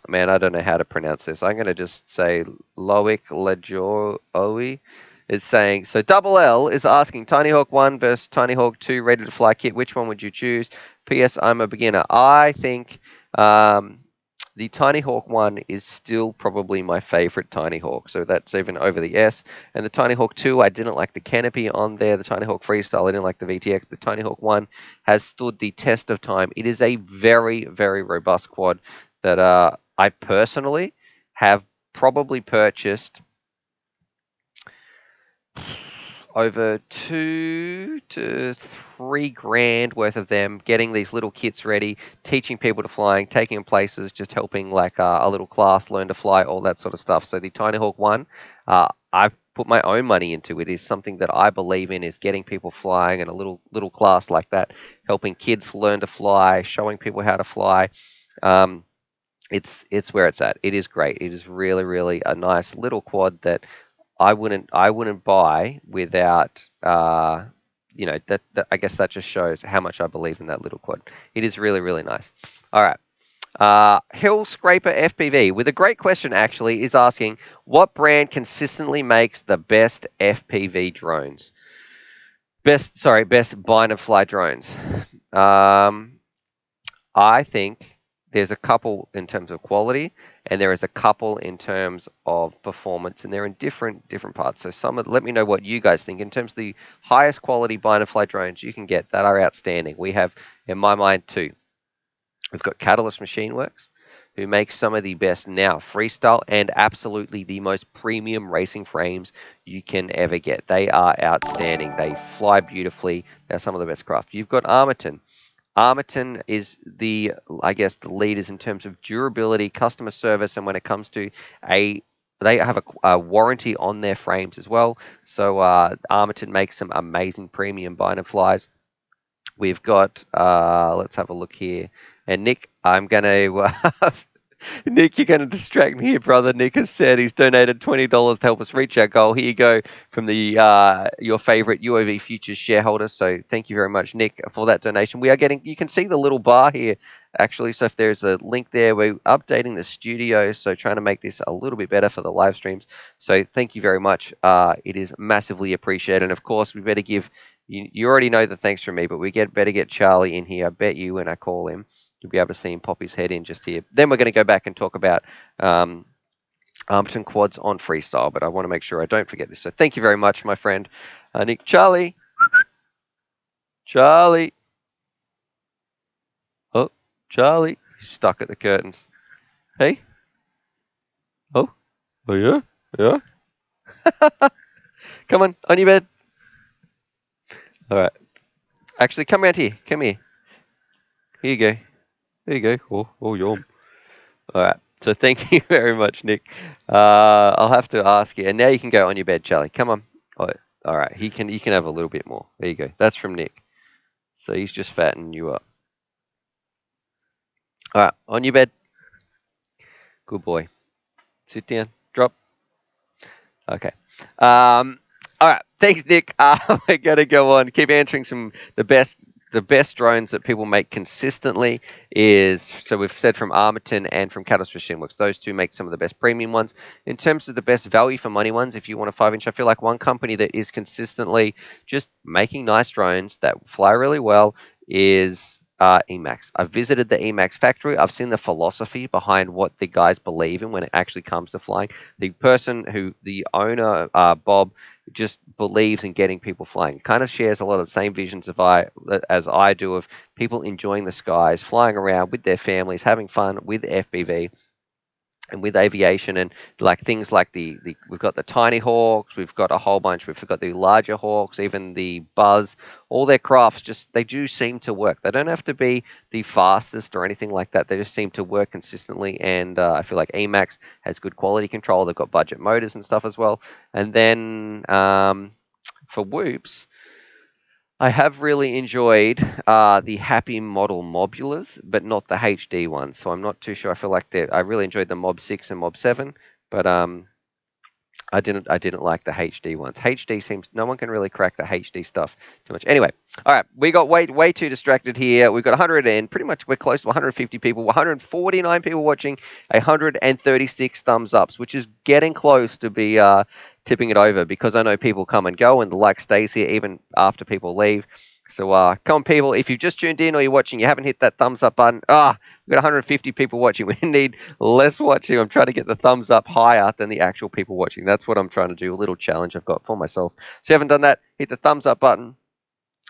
Man, I don't know how to pronounce this. I'm gonna just say Loic Lejooi is saying, so Double L is asking Tiny Hawk 1 versus Tiny Hawk 2 ready to fly kit. Which one would you choose? P.S. I'm a beginner. I think the Tiny Hawk 1 is still probably my favorite Tiny Hawk. So that's even over the S. And the Tiny Hawk 2, I didn't like the canopy on there. The Tiny Hawk Freestyle, I didn't like the VTX. The Tiny Hawk 1 has stood the test of time. It is a very, very robust quad that I personally have probably purchased over 2 to 3 grand worth of them, getting these little kits ready, teaching people to flying, taking them places, just helping like a little class learn to fly, all that sort of stuff. So the Tiny Hawk 1, I've put my own money into. It is something that I believe in, is getting people flying, and a little class like that, helping kids learn to fly, showing people how to fly. It's where it's at. It is great. It is really, really a nice little quad that I wouldn't buy without that I guess that just shows how much I believe in that little quad. It is really, really nice. All right. Hill Scraper FPV with a great question actually is asking, what brand consistently makes the best FPV drones? Best bind and fly drones. I think there's a couple in terms of quality, and there is a couple in terms of performance, and they're in different parts. So let me know what you guys think in terms of the highest quality bind and fly drones you can get that are outstanding. We have, in my mind, 2. We've got Catalyst Machine Works, who makes some of the best now freestyle and absolutely the most premium racing frames you can ever get. They are outstanding. They fly beautifully. They're some of the best craft. You've got Armaton. Armaton is the leaders in terms of durability, customer service, and when it comes to they have a warranty on their frames as well. So Armaton makes some amazing premium bind and flies. We've got let's have a look here. And Nick, I'm gonna Nick, you're going to distract me here, brother. Nick has said he's donated $20 to help us reach our goal. Here you go from the your favorite UOV Futures shareholder. So thank you very much, Nick, for that donation. We are getting, you can see the little bar here, actually. So if there's a link there, we're updating the studio, so trying to make this a little bit better for the live streams. So thank you very much. It is massively appreciated. And of course, we better give, you already know the thanks from me, but better get Charlie in here. I bet you when I call him, you'll be able to see him pop his head in just here. Then we're going to go back and talk about Armaton quads on freestyle, but I want to make sure I don't forget this. So thank you very much, my friend. Nick, Charlie. Oh, Charlie. Stuck at the curtains. Hey? Oh, yeah? Yeah? Come on your bed. All right. Actually, come around here. Come here. Here you go. There you go. Oh, yum. All right. So thank you very much, Nick. I'll have to ask you. And now you can go on your bed, Charlie. Come on. Oh, all right. You can have a little bit more. There you go. That's from Nick. So he's just fattening you up. All right. On your bed. Good boy. Sit down. Drop. Okay. All right. Thanks, Nick. We're gonna go on. Keep answering some the best drones that people make consistently is so we've said from Armaton and from Catalyst Machine Works. Those two make some of the best premium ones. In terms of the best value for money ones, if you want a 5-inch, I feel like one company that is consistently just making nice drones that fly really well is Emax. I've visited the Emax factory. I've seen the philosophy behind what the guys believe in when it actually comes to flying. The owner, Bob, just believes in getting people flying. Kind of shares a lot of the same visions as I do of people enjoying the skies, flying around with their families, having fun with FPV and with aviation and like things like the we've got the tiny hawks, we've got a whole bunch, we've got the larger hawks, even the buzz, all their crafts just they do seem to work. They don't have to be the fastest or anything like that. They just seem to work consistently, and I feel like Emax has good quality control. They've got budget motors and stuff as well. And then for whoops, I have really enjoyed the Happy Model Mobulas, but not the HD ones. So I'm not too sure. I feel like I really enjoyed the Mob 6 and Mob 7, but I didn't like the HD ones. HD seems no one can really crack the HD stuff too much. Anyway, all right, we got way too distracted here. We've got 100 and pretty much we're close to 150 people, 149 people watching, 136 thumbs ups, which is getting close to be tipping it over because I know people come and go and the like stays here even after people leave. So come on, people, if you've just tuned in or you're watching, you haven't hit that thumbs up button. We've got 150 people watching. We need less watching. I'm trying to get the thumbs up higher than the actual people watching. That's what I'm trying to do. A little challenge I've got for myself. So if you haven't done that, hit the thumbs up button.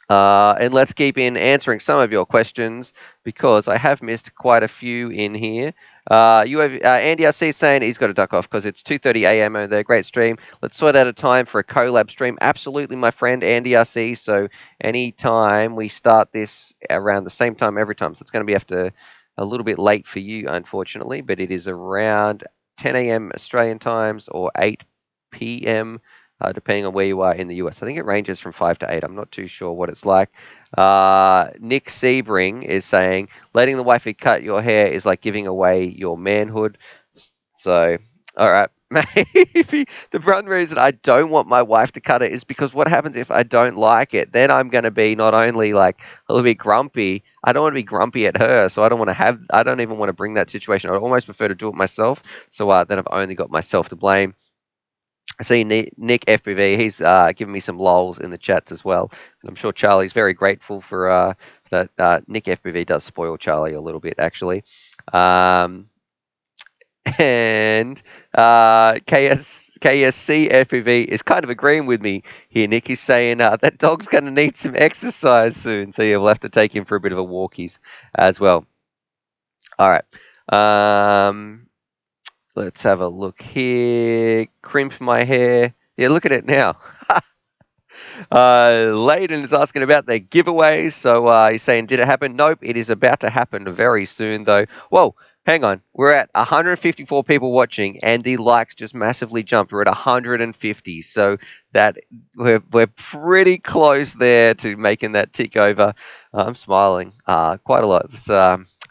And let's keep in answering some of your questions because I have missed quite a few in here. You have Andy RC saying he's got to duck off because it's 2:30 a.m. and they're great stream. Let's sort out a time for a collab stream. Absolutely, my friend Andy RC. So anytime we start this around the same time every time. So it's going to be after a little bit late for you, unfortunately, but it is around 10 a.m. Australian times or 8 p.m. Depending on where you are in the US. I think it ranges from 5 to 8. I'm not too sure what it's like. Nick Sebring is saying, letting the wifey cut your hair is like giving away your manhood. So, all right. Maybe the one reason I don't want my wife to cut it is because what happens if I don't like it? Then I'm going to be not only like a little bit grumpy, I don't want to be grumpy at her. So I don't even want to bring that situation. I'd almost prefer to do it myself. So then I've only got myself to blame. I see Nick FBV. He's giving me some lols in the chats as well. And I'm sure Charlie's very grateful for that. Nick FBV does spoil Charlie a little bit, actually. And KSC FPV is kind of agreeing with me here, Nick. He's saying that dog's going to need some exercise soon. So yeah, we'll have to take him for a bit of a walkies as well. All right. Let's have a look here. Crimp my hair. Yeah, look at it now. Layden is asking about their giveaways. So he's saying, did it happen? Nope. It is about to happen very soon, though. Whoa, hang on. We're at 154 people watching, and the likes just massively jumped. We're at 150. So that we're pretty close there to making that tick over. I'm smiling quite a lot.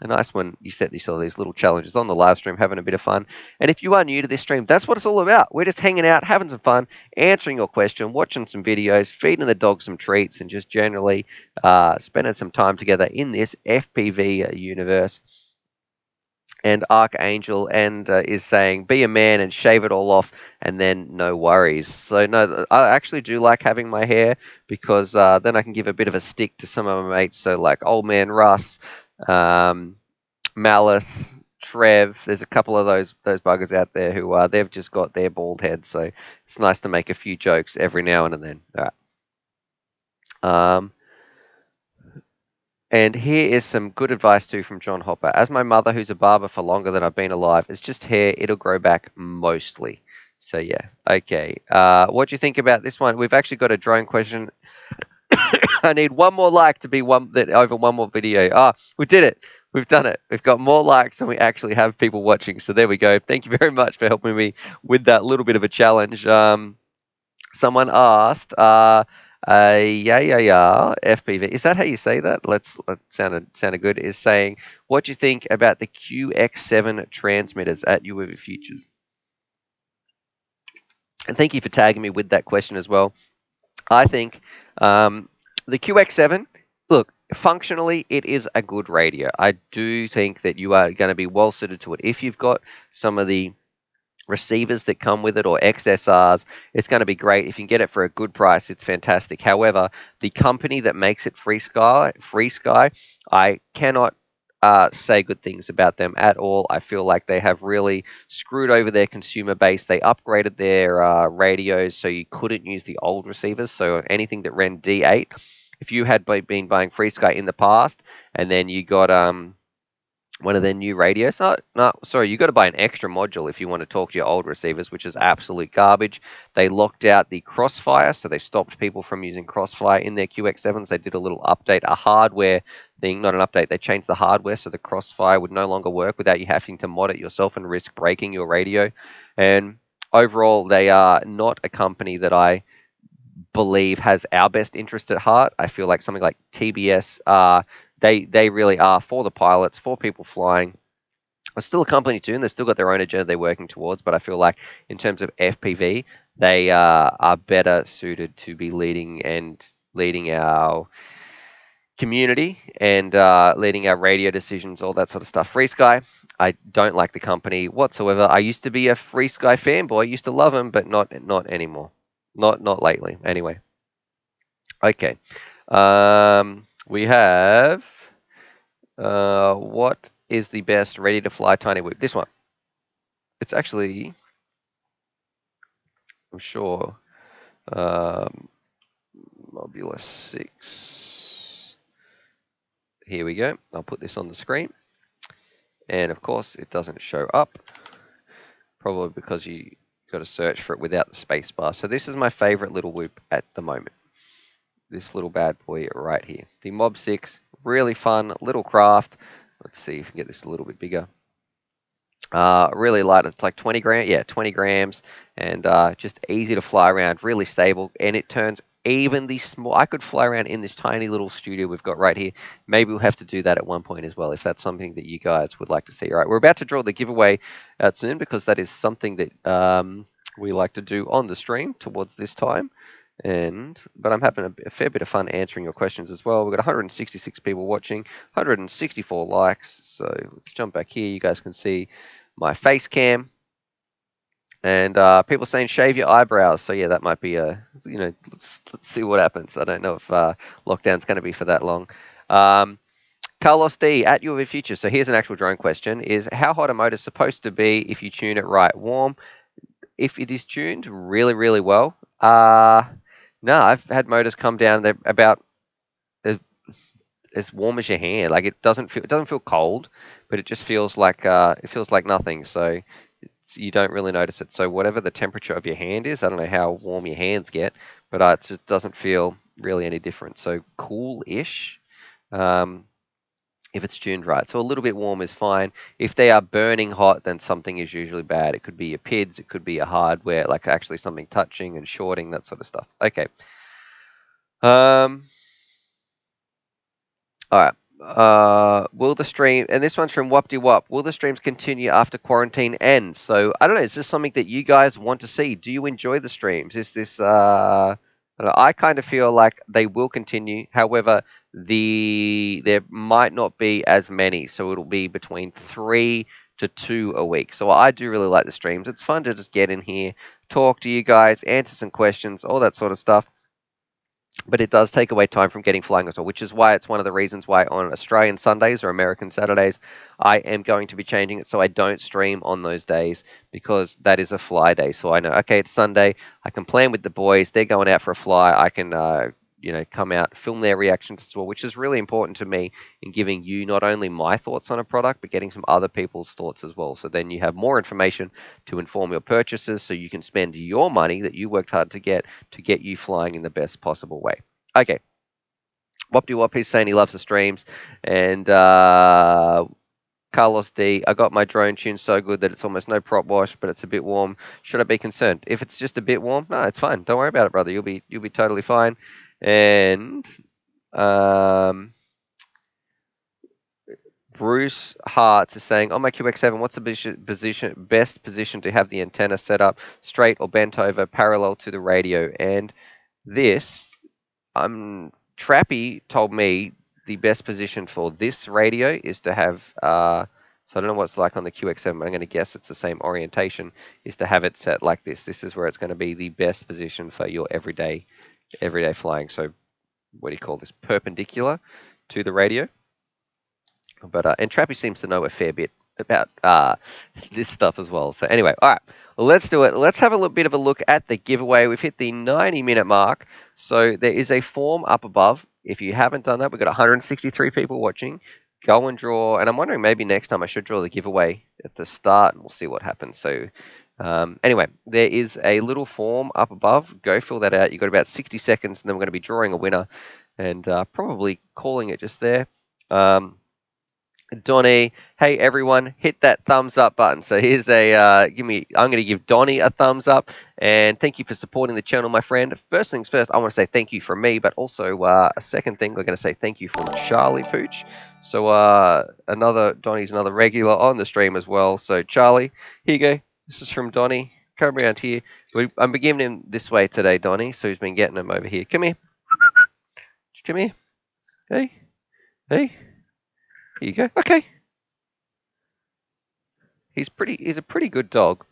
It's a nice one. You set these little challenges on the live stream, having a bit of fun. And if you are new to this stream, that's what it's all about. We're just hanging out, having some fun, answering your question, watching some videos, feeding the dog some treats, and just generally spending some time together in this FPV universe. And Archangel is saying, be a man and shave it all off, and then no worries. So no, I actually do like having my hair because then I can give a bit of a stick to some of my mates. So like Old Man Russ, Malice, Trev. There's a couple of those buggers out there who they've just got their bald heads. So it's nice to make a few jokes every now and then. All right. And here is some good advice too from John Hopper. As my mother, who's a barber for longer than I've been alive, it's just hair. It'll grow back mostly. So yeah, okay. What do you think about this one? We've actually got a drone question. I need one more like to be over one more video. We did it. We've done it. We've got more likes than we actually have people watching. So there we go. Thank you very much for helping me with that little bit of a challenge. Someone asked, Yeah, FPV. Is that how you say that? Let's sounded good. Is saying, what do you think about the QX7 transmitters at UV Futures? And thank you for tagging me with that question as well. I think um, the QX7, look, functionally, it is a good radio. I do think that you are going to be well suited to it. If you've got some of the receivers that come with it or XSRs, it's going to be great. If you can get it for a good price, it's fantastic. However, the company that makes it, Free Sky, I cannot say good things about them at all. I feel like they have really screwed over their consumer base. They upgraded their radios so you couldn't use the old receivers. So anything that ran D8, if you had been buying Free Sky in the past and then you got one of their new radios. No, sorry, you got to buy an extra module if you want to talk to your old receivers, which is absolute garbage. They locked out the Crossfire, so they stopped people from using Crossfire in their QX7s. They did a little update, a hardware thing, not an update. They changed the hardware so the Crossfire would no longer work without you having to mod it yourself and risk breaking your radio. And overall, they are not a company that I believe has our best interest at heart. I feel like something like TBS, they really are for the pilots, for people flying. It's still a company too, and they've still got their own agenda they're working towards. But I feel like in terms of FPV, they are better suited to be leading our community and leading our radio decisions, all that sort of stuff. Free Sky, I don't like the company whatsoever. I used to be a Free Sky fanboy. I used to love them, but not anymore. Not lately. Anyway. Okay. We have what is the best ready to fly tiny whip? This one. It's actually, I'm sure, um, Mobula 6. Here we go. I'll put this on the screen. And of course, it doesn't show up. Probably because you got to search for it without the space bar. So this is my favorite little whoop at the moment. This little bad boy right here. The Mob 6, really fun little craft. Let's see if we can get this a little bit bigger. Really light. It's like 20 grams. Yeah, 20 grams, and just easy to fly around. Really stable, and it turns evenly small. I could fly around in this tiny little studio we've got right here. Maybe we'll have to do that at one point as well, if that's something that you guys would like to see. All right, we're about to draw the giveaway out soon because that is something that we like to do on the stream towards this time. But I'm having a fair bit of fun answering your questions as well. We've got 166 people watching, 164 likes. So let's jump back here. You guys can see my face cam, and people saying shave your eyebrows. So yeah, that might be let's see what happens. I don't know if lockdown's going to be for that long. Carlos D at UV Future. So here's an actual drone question: is how hot a motor supposed to be if you tune it right? Warm. If it is tuned really really well. No, I've had motors come down. They're about as warm as your hand. Like it doesn't feel cold, but it just feels like nothing. So you don't really notice it. So whatever the temperature of your hand is, I don't know how warm your hands get, but it just doesn't feel really any different. So cool-ish, if it's tuned right. So a little bit warm is fine. If they are burning hot, then something is usually bad. It could be your PIDs, it could be your hardware, like actually something touching and shorting, that sort of stuff. Okay. All right. Will the stream, and this one's from Wapty Wap, will the streams continue after quarantine ends? So I don't know, is this something that you guys want to see? Do you enjoy the streams? Is this, I don't know, I kind of feel like they will continue. However, there might not be as many, so it'll be between 3 to 2 a week. So I do really like the streams. It's fun to just get in here, talk to you guys, answer some questions, all that sort of stuff, but it does take away time from getting flying as well, which is why it's one of the reasons why on Australian Sundays or American Saturdays, I am going to be changing it so I don't stream on those days because that is a fly day. So I know, okay, it's Sunday. I can plan with the boys. They're going out for a fly. I can, come out, film their reactions as well, which is really important to me in giving you not only my thoughts on a product, but getting some other people's thoughts as well. So then you have more information to inform your purchases so you can spend your money that you worked hard to get you flying in the best possible way. Okay. Wopty Wop, he's saying he loves the streams. And Carlos D, I got my drone tuned so good that it's almost no prop wash, but it's a bit warm. Should I be concerned? If it's just a bit warm, no, it's fine. Don't worry about it, brother. You'll be totally fine. And Bruce Hart is saying, on my QX7, what's the best position to have the antenna set up straight or bent over parallel to the radio? And this, Trappy told me the best position for this radio is to have, so I don't know what's like on the QX7, I'm going to guess it's the same orientation, is to have it set like this. This is where it's going to be the best position for your everyday flying. So what do you call this? Perpendicular to the radio. But and Trappy seems to know a fair bit about this stuff as well. So anyway, all right, well, let's do it. Let's have a bit of a look at the giveaway. We've hit the 90-minute mark, so there is a form up above. If you haven't done that, we've got 163 people watching. Go and draw, and I'm wondering maybe next time I should draw the giveaway at the start, and we'll see what happens. So anyway, there is a little form up above. Go fill that out. You've got about 60 seconds, and then we're going to be drawing a winner and probably calling it just there. Donnie, hey everyone, hit that thumbs up button. So here's a I'm going to give Donnie a thumbs up, and thank you for supporting the channel, my friend. First things first, I want to say thank you from me, but also a second thing, we're going to say thank you from Charlie Pooch. So Donnie's another regular on the stream as well. So Charlie, here you go. This is from Donnie. Come around here. I'm beginning him this way today, Donnie. So he's been getting him over here. Come here. Come here. Hey. Hey. Here you go. Okay. He's a pretty good dog.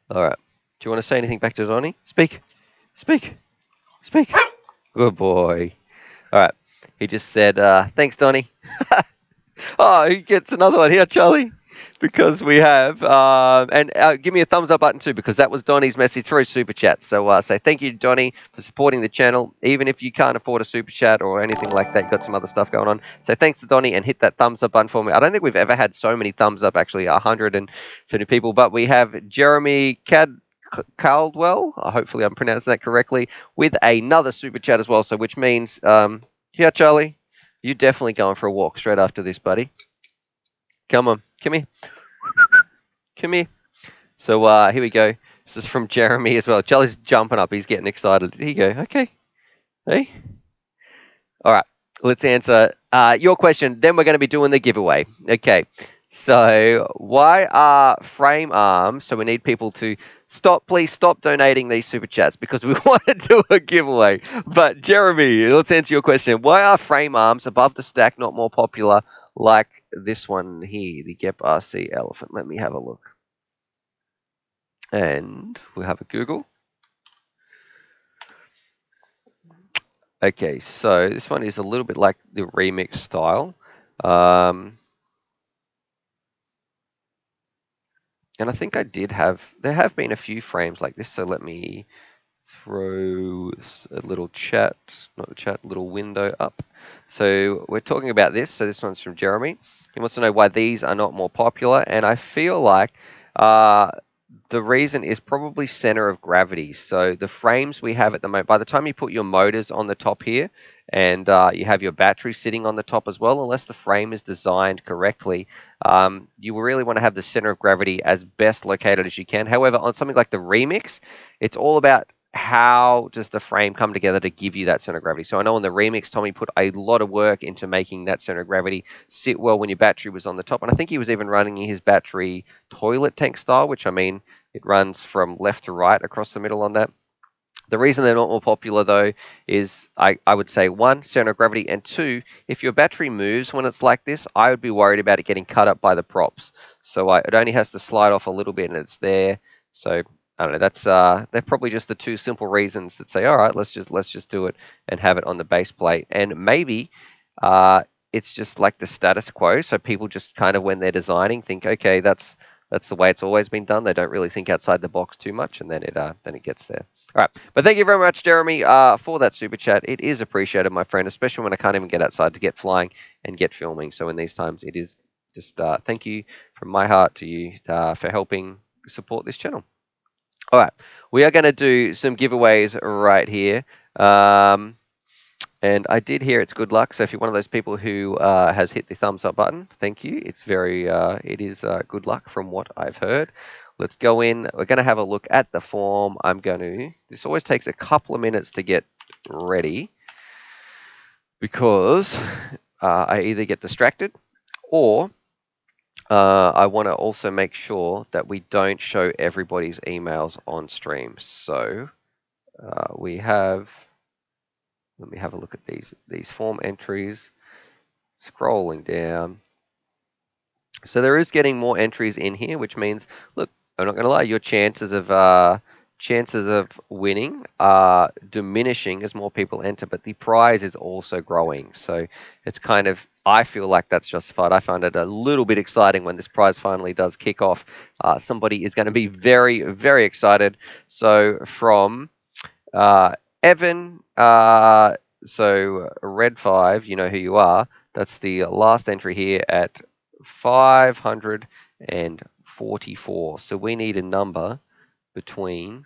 All right. Do you want to say anything back to Donnie? Speak. Speak. Speak. Good boy. All right. He just said, thanks, Donnie. Oh, he gets another one here, Charlie. Because we have, and give me a thumbs up button too, because that was Donnie's message through Super Chat. So say thank you, Donnie, for supporting the channel. Even if you can't afford a Super Chat or anything like that, you've got some other stuff going on. So thanks to Donnie, and hit that thumbs up button for me. I don't think we've ever had so many thumbs up, actually, 170 people. But we have Jeremy Caldwell, hopefully I'm pronouncing that correctly, with another Super Chat as well. So which means, yeah, Charlie, you're definitely going for a walk straight after this, buddy. Come on, come here. Come here. So here we go. This is from Jeremy as well. Charlie's jumping up. He's getting excited. Here you go. Okay. Hey. All right. Let's answer your question. Then we're going to be doing the giveaway. Okay. So why are frame arms? So we need people to please stop donating these super chats because we want to do a giveaway. But Jeremy, let's answer your question. Why are frame arms above the stack not more popular like this one here, the Gep RC Elephant? Let me have a look. And we'll have a Google. Okay, so this one is a little bit like the remix style. And I think there have been a few frames like this, so let me throw a little little window up. So we're talking about this, so this one's from Jeremy. He wants to know why these are not more popular, and I feel like the reason is probably center of gravity. So the frames we have at the moment, by the time you put your motors on the top here, and you have your battery sitting on the top as well, unless the frame is designed correctly, you really want to have the center of gravity as best located as you can. However, on something like the Remix, it's all about how does the frame come together to give you that center of gravity. So I know in the Remix, Tommy put a lot of work into making that center of gravity sit well when your battery was on the top. And I think he was even running his battery toilet tank style, which I mean, it runs from left to right across the middle on that. The reason they're not more popular, though, is I would say, one, center of gravity, and two, if your battery moves when it's like this, I would be worried about it getting cut up by the props. So it only has to slide off a little bit, and it's there. So I don't know. They're probably just the two simple reasons that say, all right, let's just do it and have it on the base plate, and maybe it's just like the status quo. So people just kind of, when they're designing, think, okay, that's the way it's always been done. They don't really think outside the box too much, and then it gets there. All right, but thank you very much, Jeremy, for that super chat. It is appreciated, my friend, especially when I can't even get outside to get flying and get filming. So in these times, it is just thank you from my heart to you for helping support this channel. All right, we are going to do some giveaways right here. And I did hear it's good luck. So if you're one of those people who has hit the thumbs up button, thank you. It's it is good luck from what I've heard. Let's go in. We're going to have a look at the form. This always takes a couple of minutes to get ready because I either get distracted or I want to also make sure that we don't show everybody's emails on stream. So we have, let me have a look at these form entries, scrolling down. So there is getting more entries in here, which means, look, I'm not going to lie, your chances of winning are diminishing as more people enter, but the prize is also growing. So it's kind of, I feel like that's justified. I find it a little bit exciting when this prize finally does kick off. Somebody is going to be very, very excited. So from Evan, so Red 5, you know who you are. That's the last entry here at 544. So we need a number between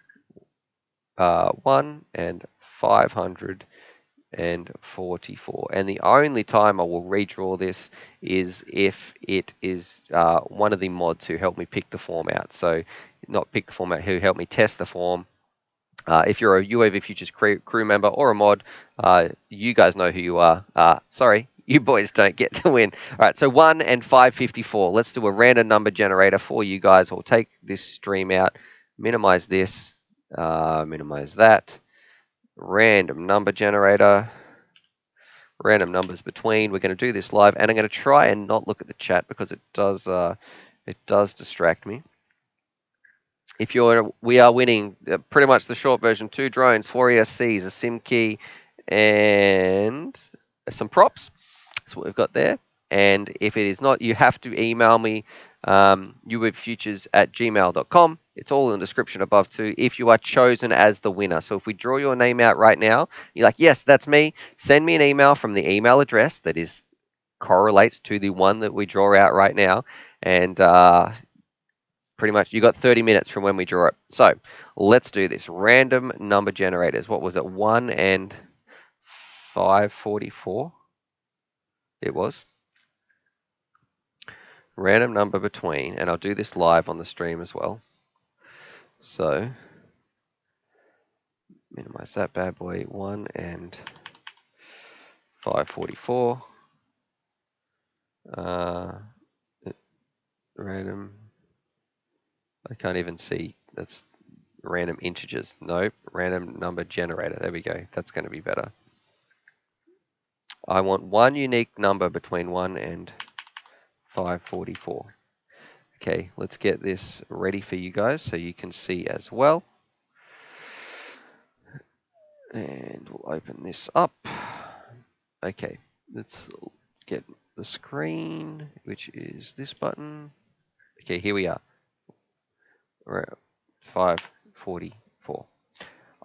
1 and 544. And the only time I will redraw this is if it is one of the mods who helped me pick the form out. So not pick the form out, who helped me test the form. If you're a UAV Futures crew member or a mod, you guys know who you are. Sorry, you boys don't get to win. All right, so 1 and 554. Let's do a random number generator for you guys. We'll take this stream out, minimize this, minimize that. Random number generator, random numbers between. We're going to do this live, and I'm going to try and not look at the chat because it does distract me. If we are winning pretty much the short version: 2 drones, 4 ESCs, a SIM key, and some props. That's what we've got there. And if it is not, you have to email me, uwebfutures@gmail.com. It's all in the description above too, if you are chosen as the winner. So if we draw your name out right now, you're like, yes, that's me. Send me an email from the email address that is correlates to the one that we draw out right now. And pretty much, you got 30 minutes from when we draw it. So let's do this. Random number generators. What was it? 1 and 544. It was. Random number between, and I'll do this live on the stream as well. So minimize that bad boy. 1 and 544. Random. I can't even see. That's random integers. Nope. Random number generator. There we go. That's going to be better. I want one unique number between 1 and 544. Okay, let's get this ready for you guys so you can see as well. And we'll open this up. Okay, let's get the screen, which is this button. Okay, here we are. We're at 544.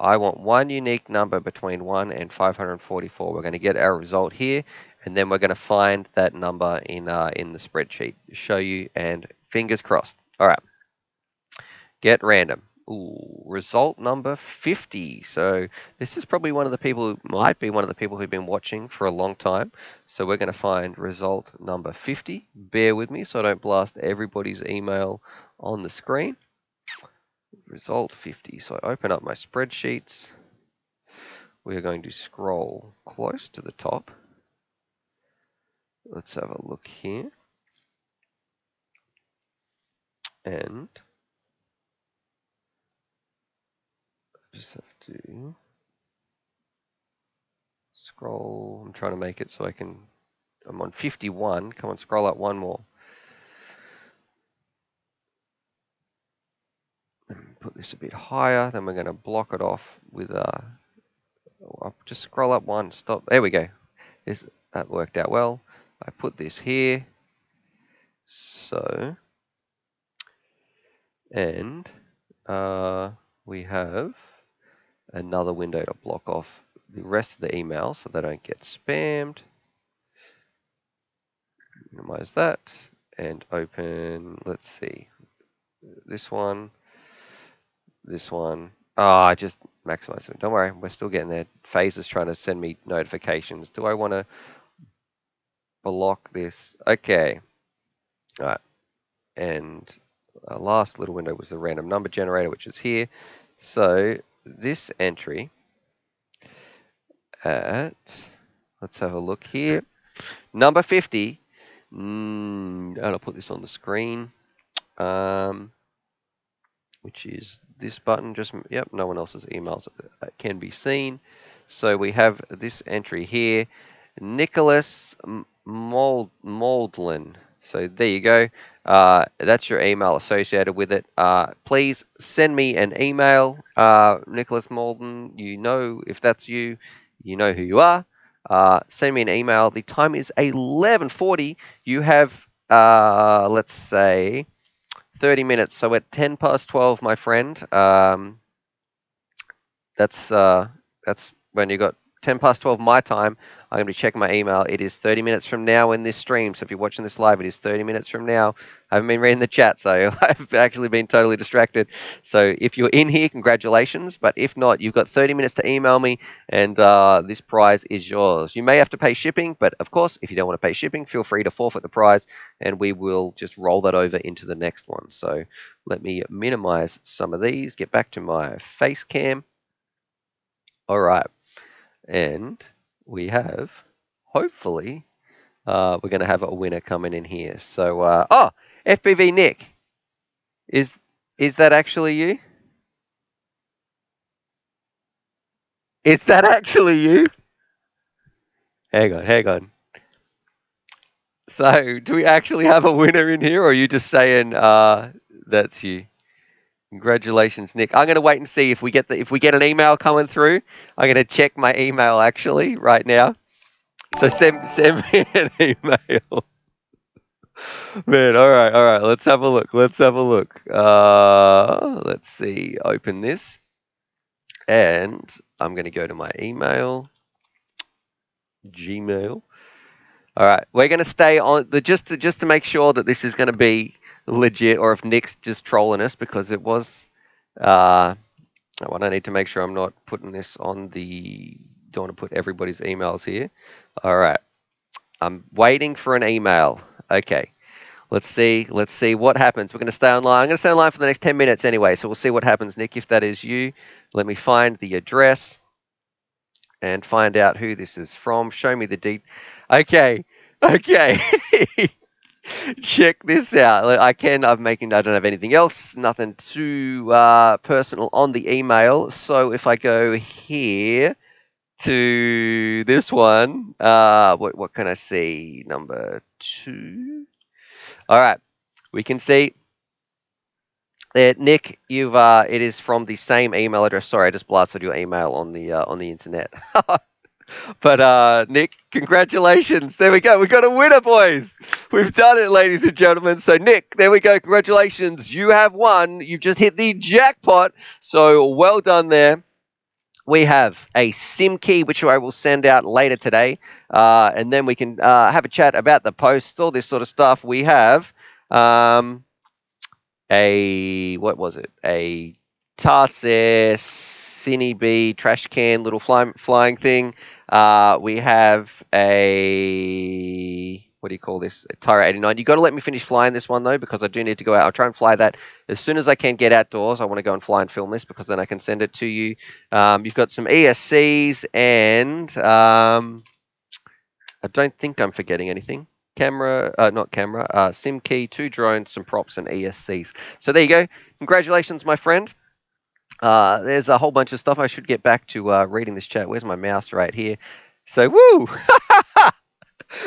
I want one unique number between 1 and 544. We're going to get our result here, and then we're going to find that number in the spreadsheet. Show you, and fingers crossed. All right. Get random. Ooh, result number 50. So this is probably one of the people who might be one of the people who've been watching for a long time. So we're going to find result number 50. Bear with me so I don't blast everybody's email on the screen. Result 50. So I open up my spreadsheets. We are going to scroll close to the top. Let's have a look here. And I just have to scroll. I'm trying to make it so I'm on 51. Come on, scroll up one more. Put this a bit higher. Then we're going to block it off with I'll just scroll up one. Stop. There we go. That worked out well. I put this here. So, and we have another window to block off the rest of the emails so they don't get spammed. Minimize that and open, let's see, this one. I just maximize it. Don't worry, we're still getting there. FaZe is trying to send me notifications. Do I want to block this? Okay. All right. And our last little window was the random number generator, which is here. So this entry at, let's have a look here. Number 50. And I'll put this on the screen. Which is this button. Just, yep, no one else's emails can be seen. So we have this entry here, Nicholas Moldlin. So there you go. That's your email associated with it. Please send me an email, Nicholas Moldlin. You know, if that's you, you know who you are. Send me an email. The time is 11:40. You have, let's say, 30 minutes. So at 10 past 12, my friend, that's when you got 10 past 12 my time. I'm going to be checking my email. It is 30 minutes from now in this stream. So if you're watching this live, it is 30 minutes from now. I haven't been reading the chat, so I've actually been totally distracted. So if you're in here, congratulations. But if not, you've got 30 minutes to email me, and this prize is yours. You may have to pay shipping, but of course, if you don't want to pay shipping, feel free to forfeit the prize, and we will just roll that over into the next one. So let me minimize some of these, get back to my face cam. All right. And we have, hopefully, we're going to have a winner coming in here. So, FPV Nick, is that actually you? Is that actually you? Hang on, hang on. So, do we actually have a winner in here, or are you just saying that's you? Congratulations, Nick. I'm going to wait and see if we get an email coming through. I'm going to check my email actually right now. So send me an email. Man, all right, all right. Let's have a look. Let's have a look. Let's see. Open this, and I'm going to go to my email, Gmail. All right, we're going to stay on the just to make sure that this is going to be legit, or if Nick's just trolling us because it was. I need to make sure I'm not putting this on the. Don't want to put everybody's emails here. All right, I'm waiting for an email. Okay. Let's see what happens. We're going to stay online. I'm going to stay online for the next 10 minutes anyway, so we'll see what happens, Nick, if that is you. Let me find the address and find out who this is from. Show me the deep. Okay. Check this out. I don't have anything else, nothing too personal on the email. So if I go here to this one, what can I see? Number 2. All right. We can see Nick, it is from the same email address. Sorry, I just blasted your email on the internet. But Nick, congratulations. There we go. We got a winner, boys. We've done it, ladies and gentlemen. So Nick, there we go. Congratulations. You have won. You've just hit the jackpot. So well done there. We have a SIM key, which I will send out later today. And then we can have a chat about the posts, all this sort of stuff. We have what was it? A Tarsus Cinebee trash can little flying thing. We have a what do you call this? A Tyra 89. You got to let me finish flying this one though, because I do need to go out. I'll try and fly that as soon as I can get outdoors. I want to go and fly and film this because then I can send it to you. You've got some ESCs and I don't think I'm forgetting anything. Not camera, SIM key, 2 drones, some props, and ESCs. So there you go. Congratulations, my friend. There's a whole bunch of stuff. I should get back to reading this chat. Where's my mouse? Right here. So, woo!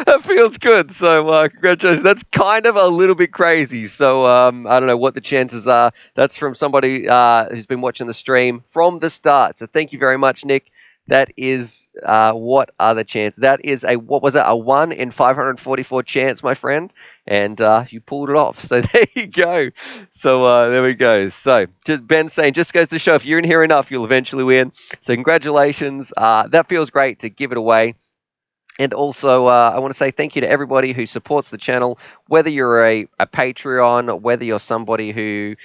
That feels good. So, congratulations. That's kind of a little bit crazy. So, I don't know what the chances are. That's from somebody who's been watching the stream from the start. So, thank you very much, Nick. That is, what are the chances? That is a 1 in 544 chance, my friend. And you pulled it off. So there you go. So there we go. So just Ben saying, just goes to show if you're in here enough, you'll eventually win. So congratulations. That feels great to give it away. And also, I want to say thank you to everybody who supports the channel, whether you're a Patreon, whether you're somebody who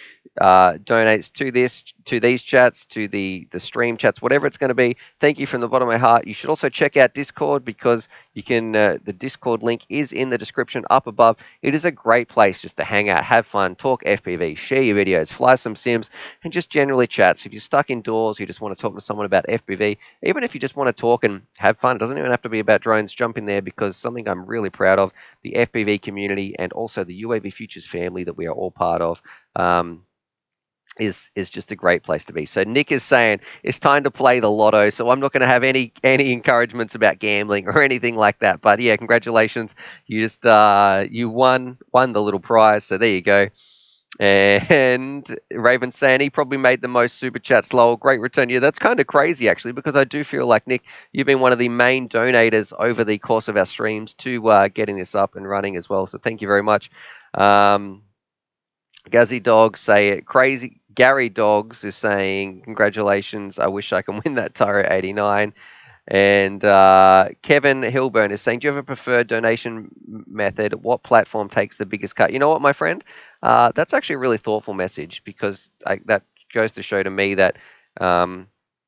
donates to this to these chats, to the stream chats, whatever it's going to be. Thank you from the bottom of my heart. You should also check out Discord because you can. The Discord link is in the description up above. It is a great place just to hang out, have fun, talk FPV, share your videos, fly some sims, and just generally chat. So if you're stuck indoors, you just want to talk to someone about FPV, even if you just want to talk and have fun, it doesn't even have to be about drones. Jump in there because something I'm really proud of, the FPV community and also the UAV Futures family that we are all part of. Is just a great place to be. So Nick is saying it's time to play the lotto. So I'm not going to have any encouragements about gambling or anything like that. But yeah, congratulations. You just you won the little prize. So there you go. And Raven saying he probably made the most super chats. Lol, great return. Yeah, that's kind of crazy actually, because I do feel like Nick, you've been one of the main donators over the course of our streams to getting this up and running as well. So thank you very much. Gazzy Dogs say it crazy. Gary Dogs is saying, congratulations. I wish I can win that Tyro 89. And Kevin Hilburn is saying, do you have a preferred donation method? What platform takes the biggest cut? You know what, my friend? That's actually a really thoughtful message because that goes to show to me that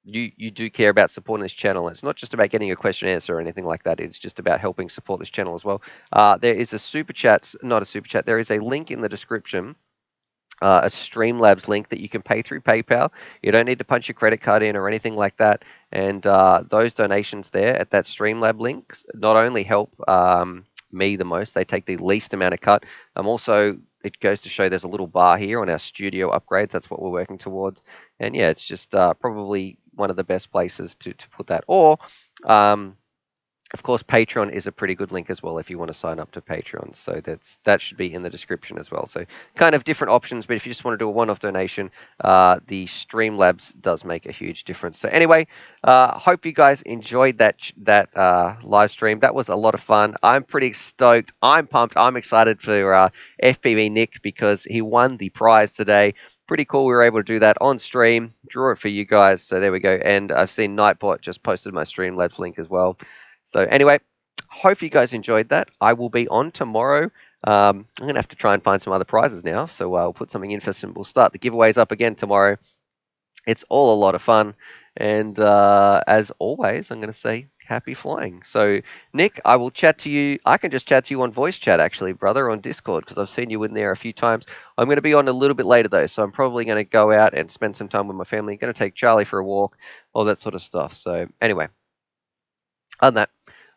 you do care about supporting this channel. It's not just about getting a question answer or anything like that. It's just about helping support this channel as well. There is a super chat, not a super chat. There is a link in the description, a Streamlabs link that you can pay through PayPal. You don't need to punch your credit card in or anything like that. And those donations there at that Streamlab link not only help me the most, they take the least amount of cut. Also, it goes to show there's a little bar here on our studio upgrades. That's what we're working towards. And yeah, it's just probably one of the best places to put that. Or of course, Patreon is a pretty good link as well if you want to sign up to Patreon. So that should be in the description as well. So kind of different options, but if you just want to do a one-off donation, the Streamlabs does make a huge difference. So anyway, hope you guys enjoyed that live stream. That was a lot of fun. I'm pretty stoked. I'm pumped. I'm excited for FPV Nick because he won the prize today. Pretty cool. We were able to do that on stream. Draw it for you guys. So there we go. And I've seen Nightbot just posted my Streamlabs link as well. So anyway, hope you guys enjoyed that. I will be on tomorrow. I'm going to have to try and find some other prizes now. So I'll put something in for some. We'll start the giveaways up again tomorrow. It's all a lot of fun. And as always, I'm going to say happy flying. So Nick, I will chat to you. I can just chat to you on voice chat, actually, brother, on Discord, because I've seen you in there a few times. I'm going to be on a little bit later, though. So I'm probably going to go out and spend some time with my family. I'm going to take Charlie for a walk, all that sort of stuff. So anyway, other than that,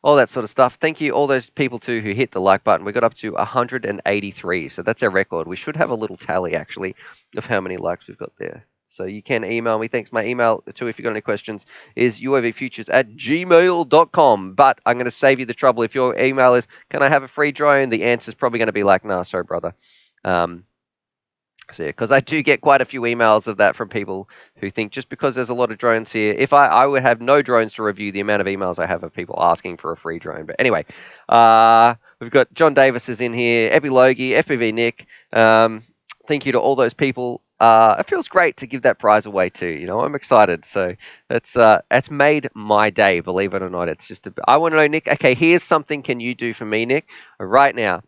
all that sort of stuff. Thank you, all those people too who hit the like button. We got up to 183, so that's our record. We should have a little tally actually of how many likes we've got there. So you can email me. Thanks. My email too, if you've got any questions, is uavfutures@gmail.com. But I'm going to save you the trouble. If your email is, can I have a free drone? The answer is probably going to be like, nah, sorry, brother. So, because I do get quite a few emails of that from people who think just because there's a lot of drones here, if I would have no drones to review the amount of emails I have of people asking for a free drone. But anyway, we've got John Davis is in here, Epilogi, FPV Nick. Thank you to all those people. It feels great to give that prize away too. You know, I'm excited. So that's made my day, believe it or not. It's just I want to know, Nick. Okay, here's something. Can you do for me, Nick, right now?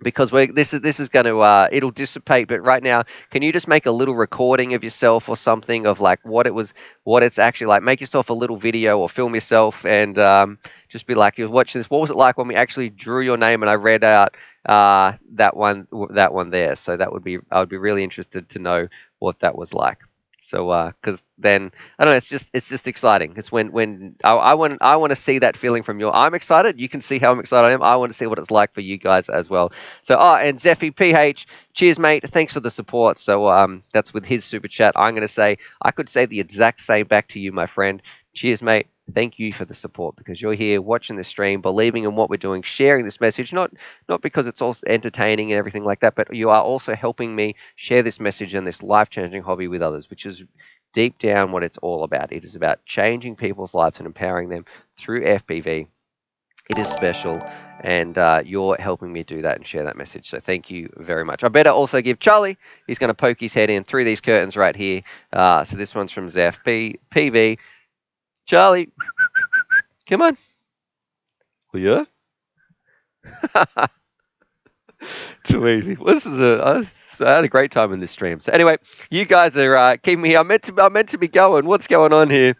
Because this is going to it'll dissipate, but right now, can you just make a little recording of yourself or something of like what it's actually like? Make yourself a little video or film yourself and just be like, you're watching this. What was it like when we actually drew your name and I read out that one there? So I would be really interested to know what that was like. So, because then I don't know, it's just exciting. It's when I want to see that feeling from I'm excited. You can see how I'm excited I am. I want to see what it's like for you guys as well. So, and Zeffy PH, cheers, mate. Thanks for the support. So, that's with his super chat. I'm going to say I could say the exact same back to you, my friend. Cheers, mate. Thank you for the support because you're here watching the stream, believing in what we're doing, sharing this message, not because it's also entertaining and everything like that, but you are also helping me share this message and this life-changing hobby with others, which is deep down what it's all about. It is about changing people's lives and empowering them through FPV. It is special, and you're helping me do that and share that message. So thank you very much. I better also give Charlie. He's going to poke his head in through these curtains right here. So this one's from Zeph PV. Charlie, come on. Oh, yeah? Too easy. Well, this is So I had a great time in this stream. So anyway, you guys are keeping me. I'm meant to be going. What's going on here?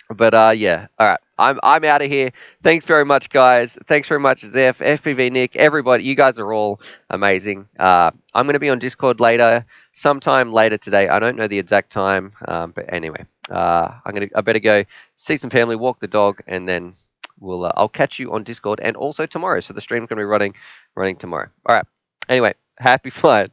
But yeah, all right. I'm out of here. Thanks very much, guys. Thanks very much, Zeph, FPV, Nick, everybody. You guys are all amazing. I'm going to be on Discord later, sometime later today. I don't know the exact time, but anyway, I better go see some family, walk the dog, and then I'll catch you on Discord and also tomorrow. So the stream's going to be running tomorrow. All right. Anyway, happy flying.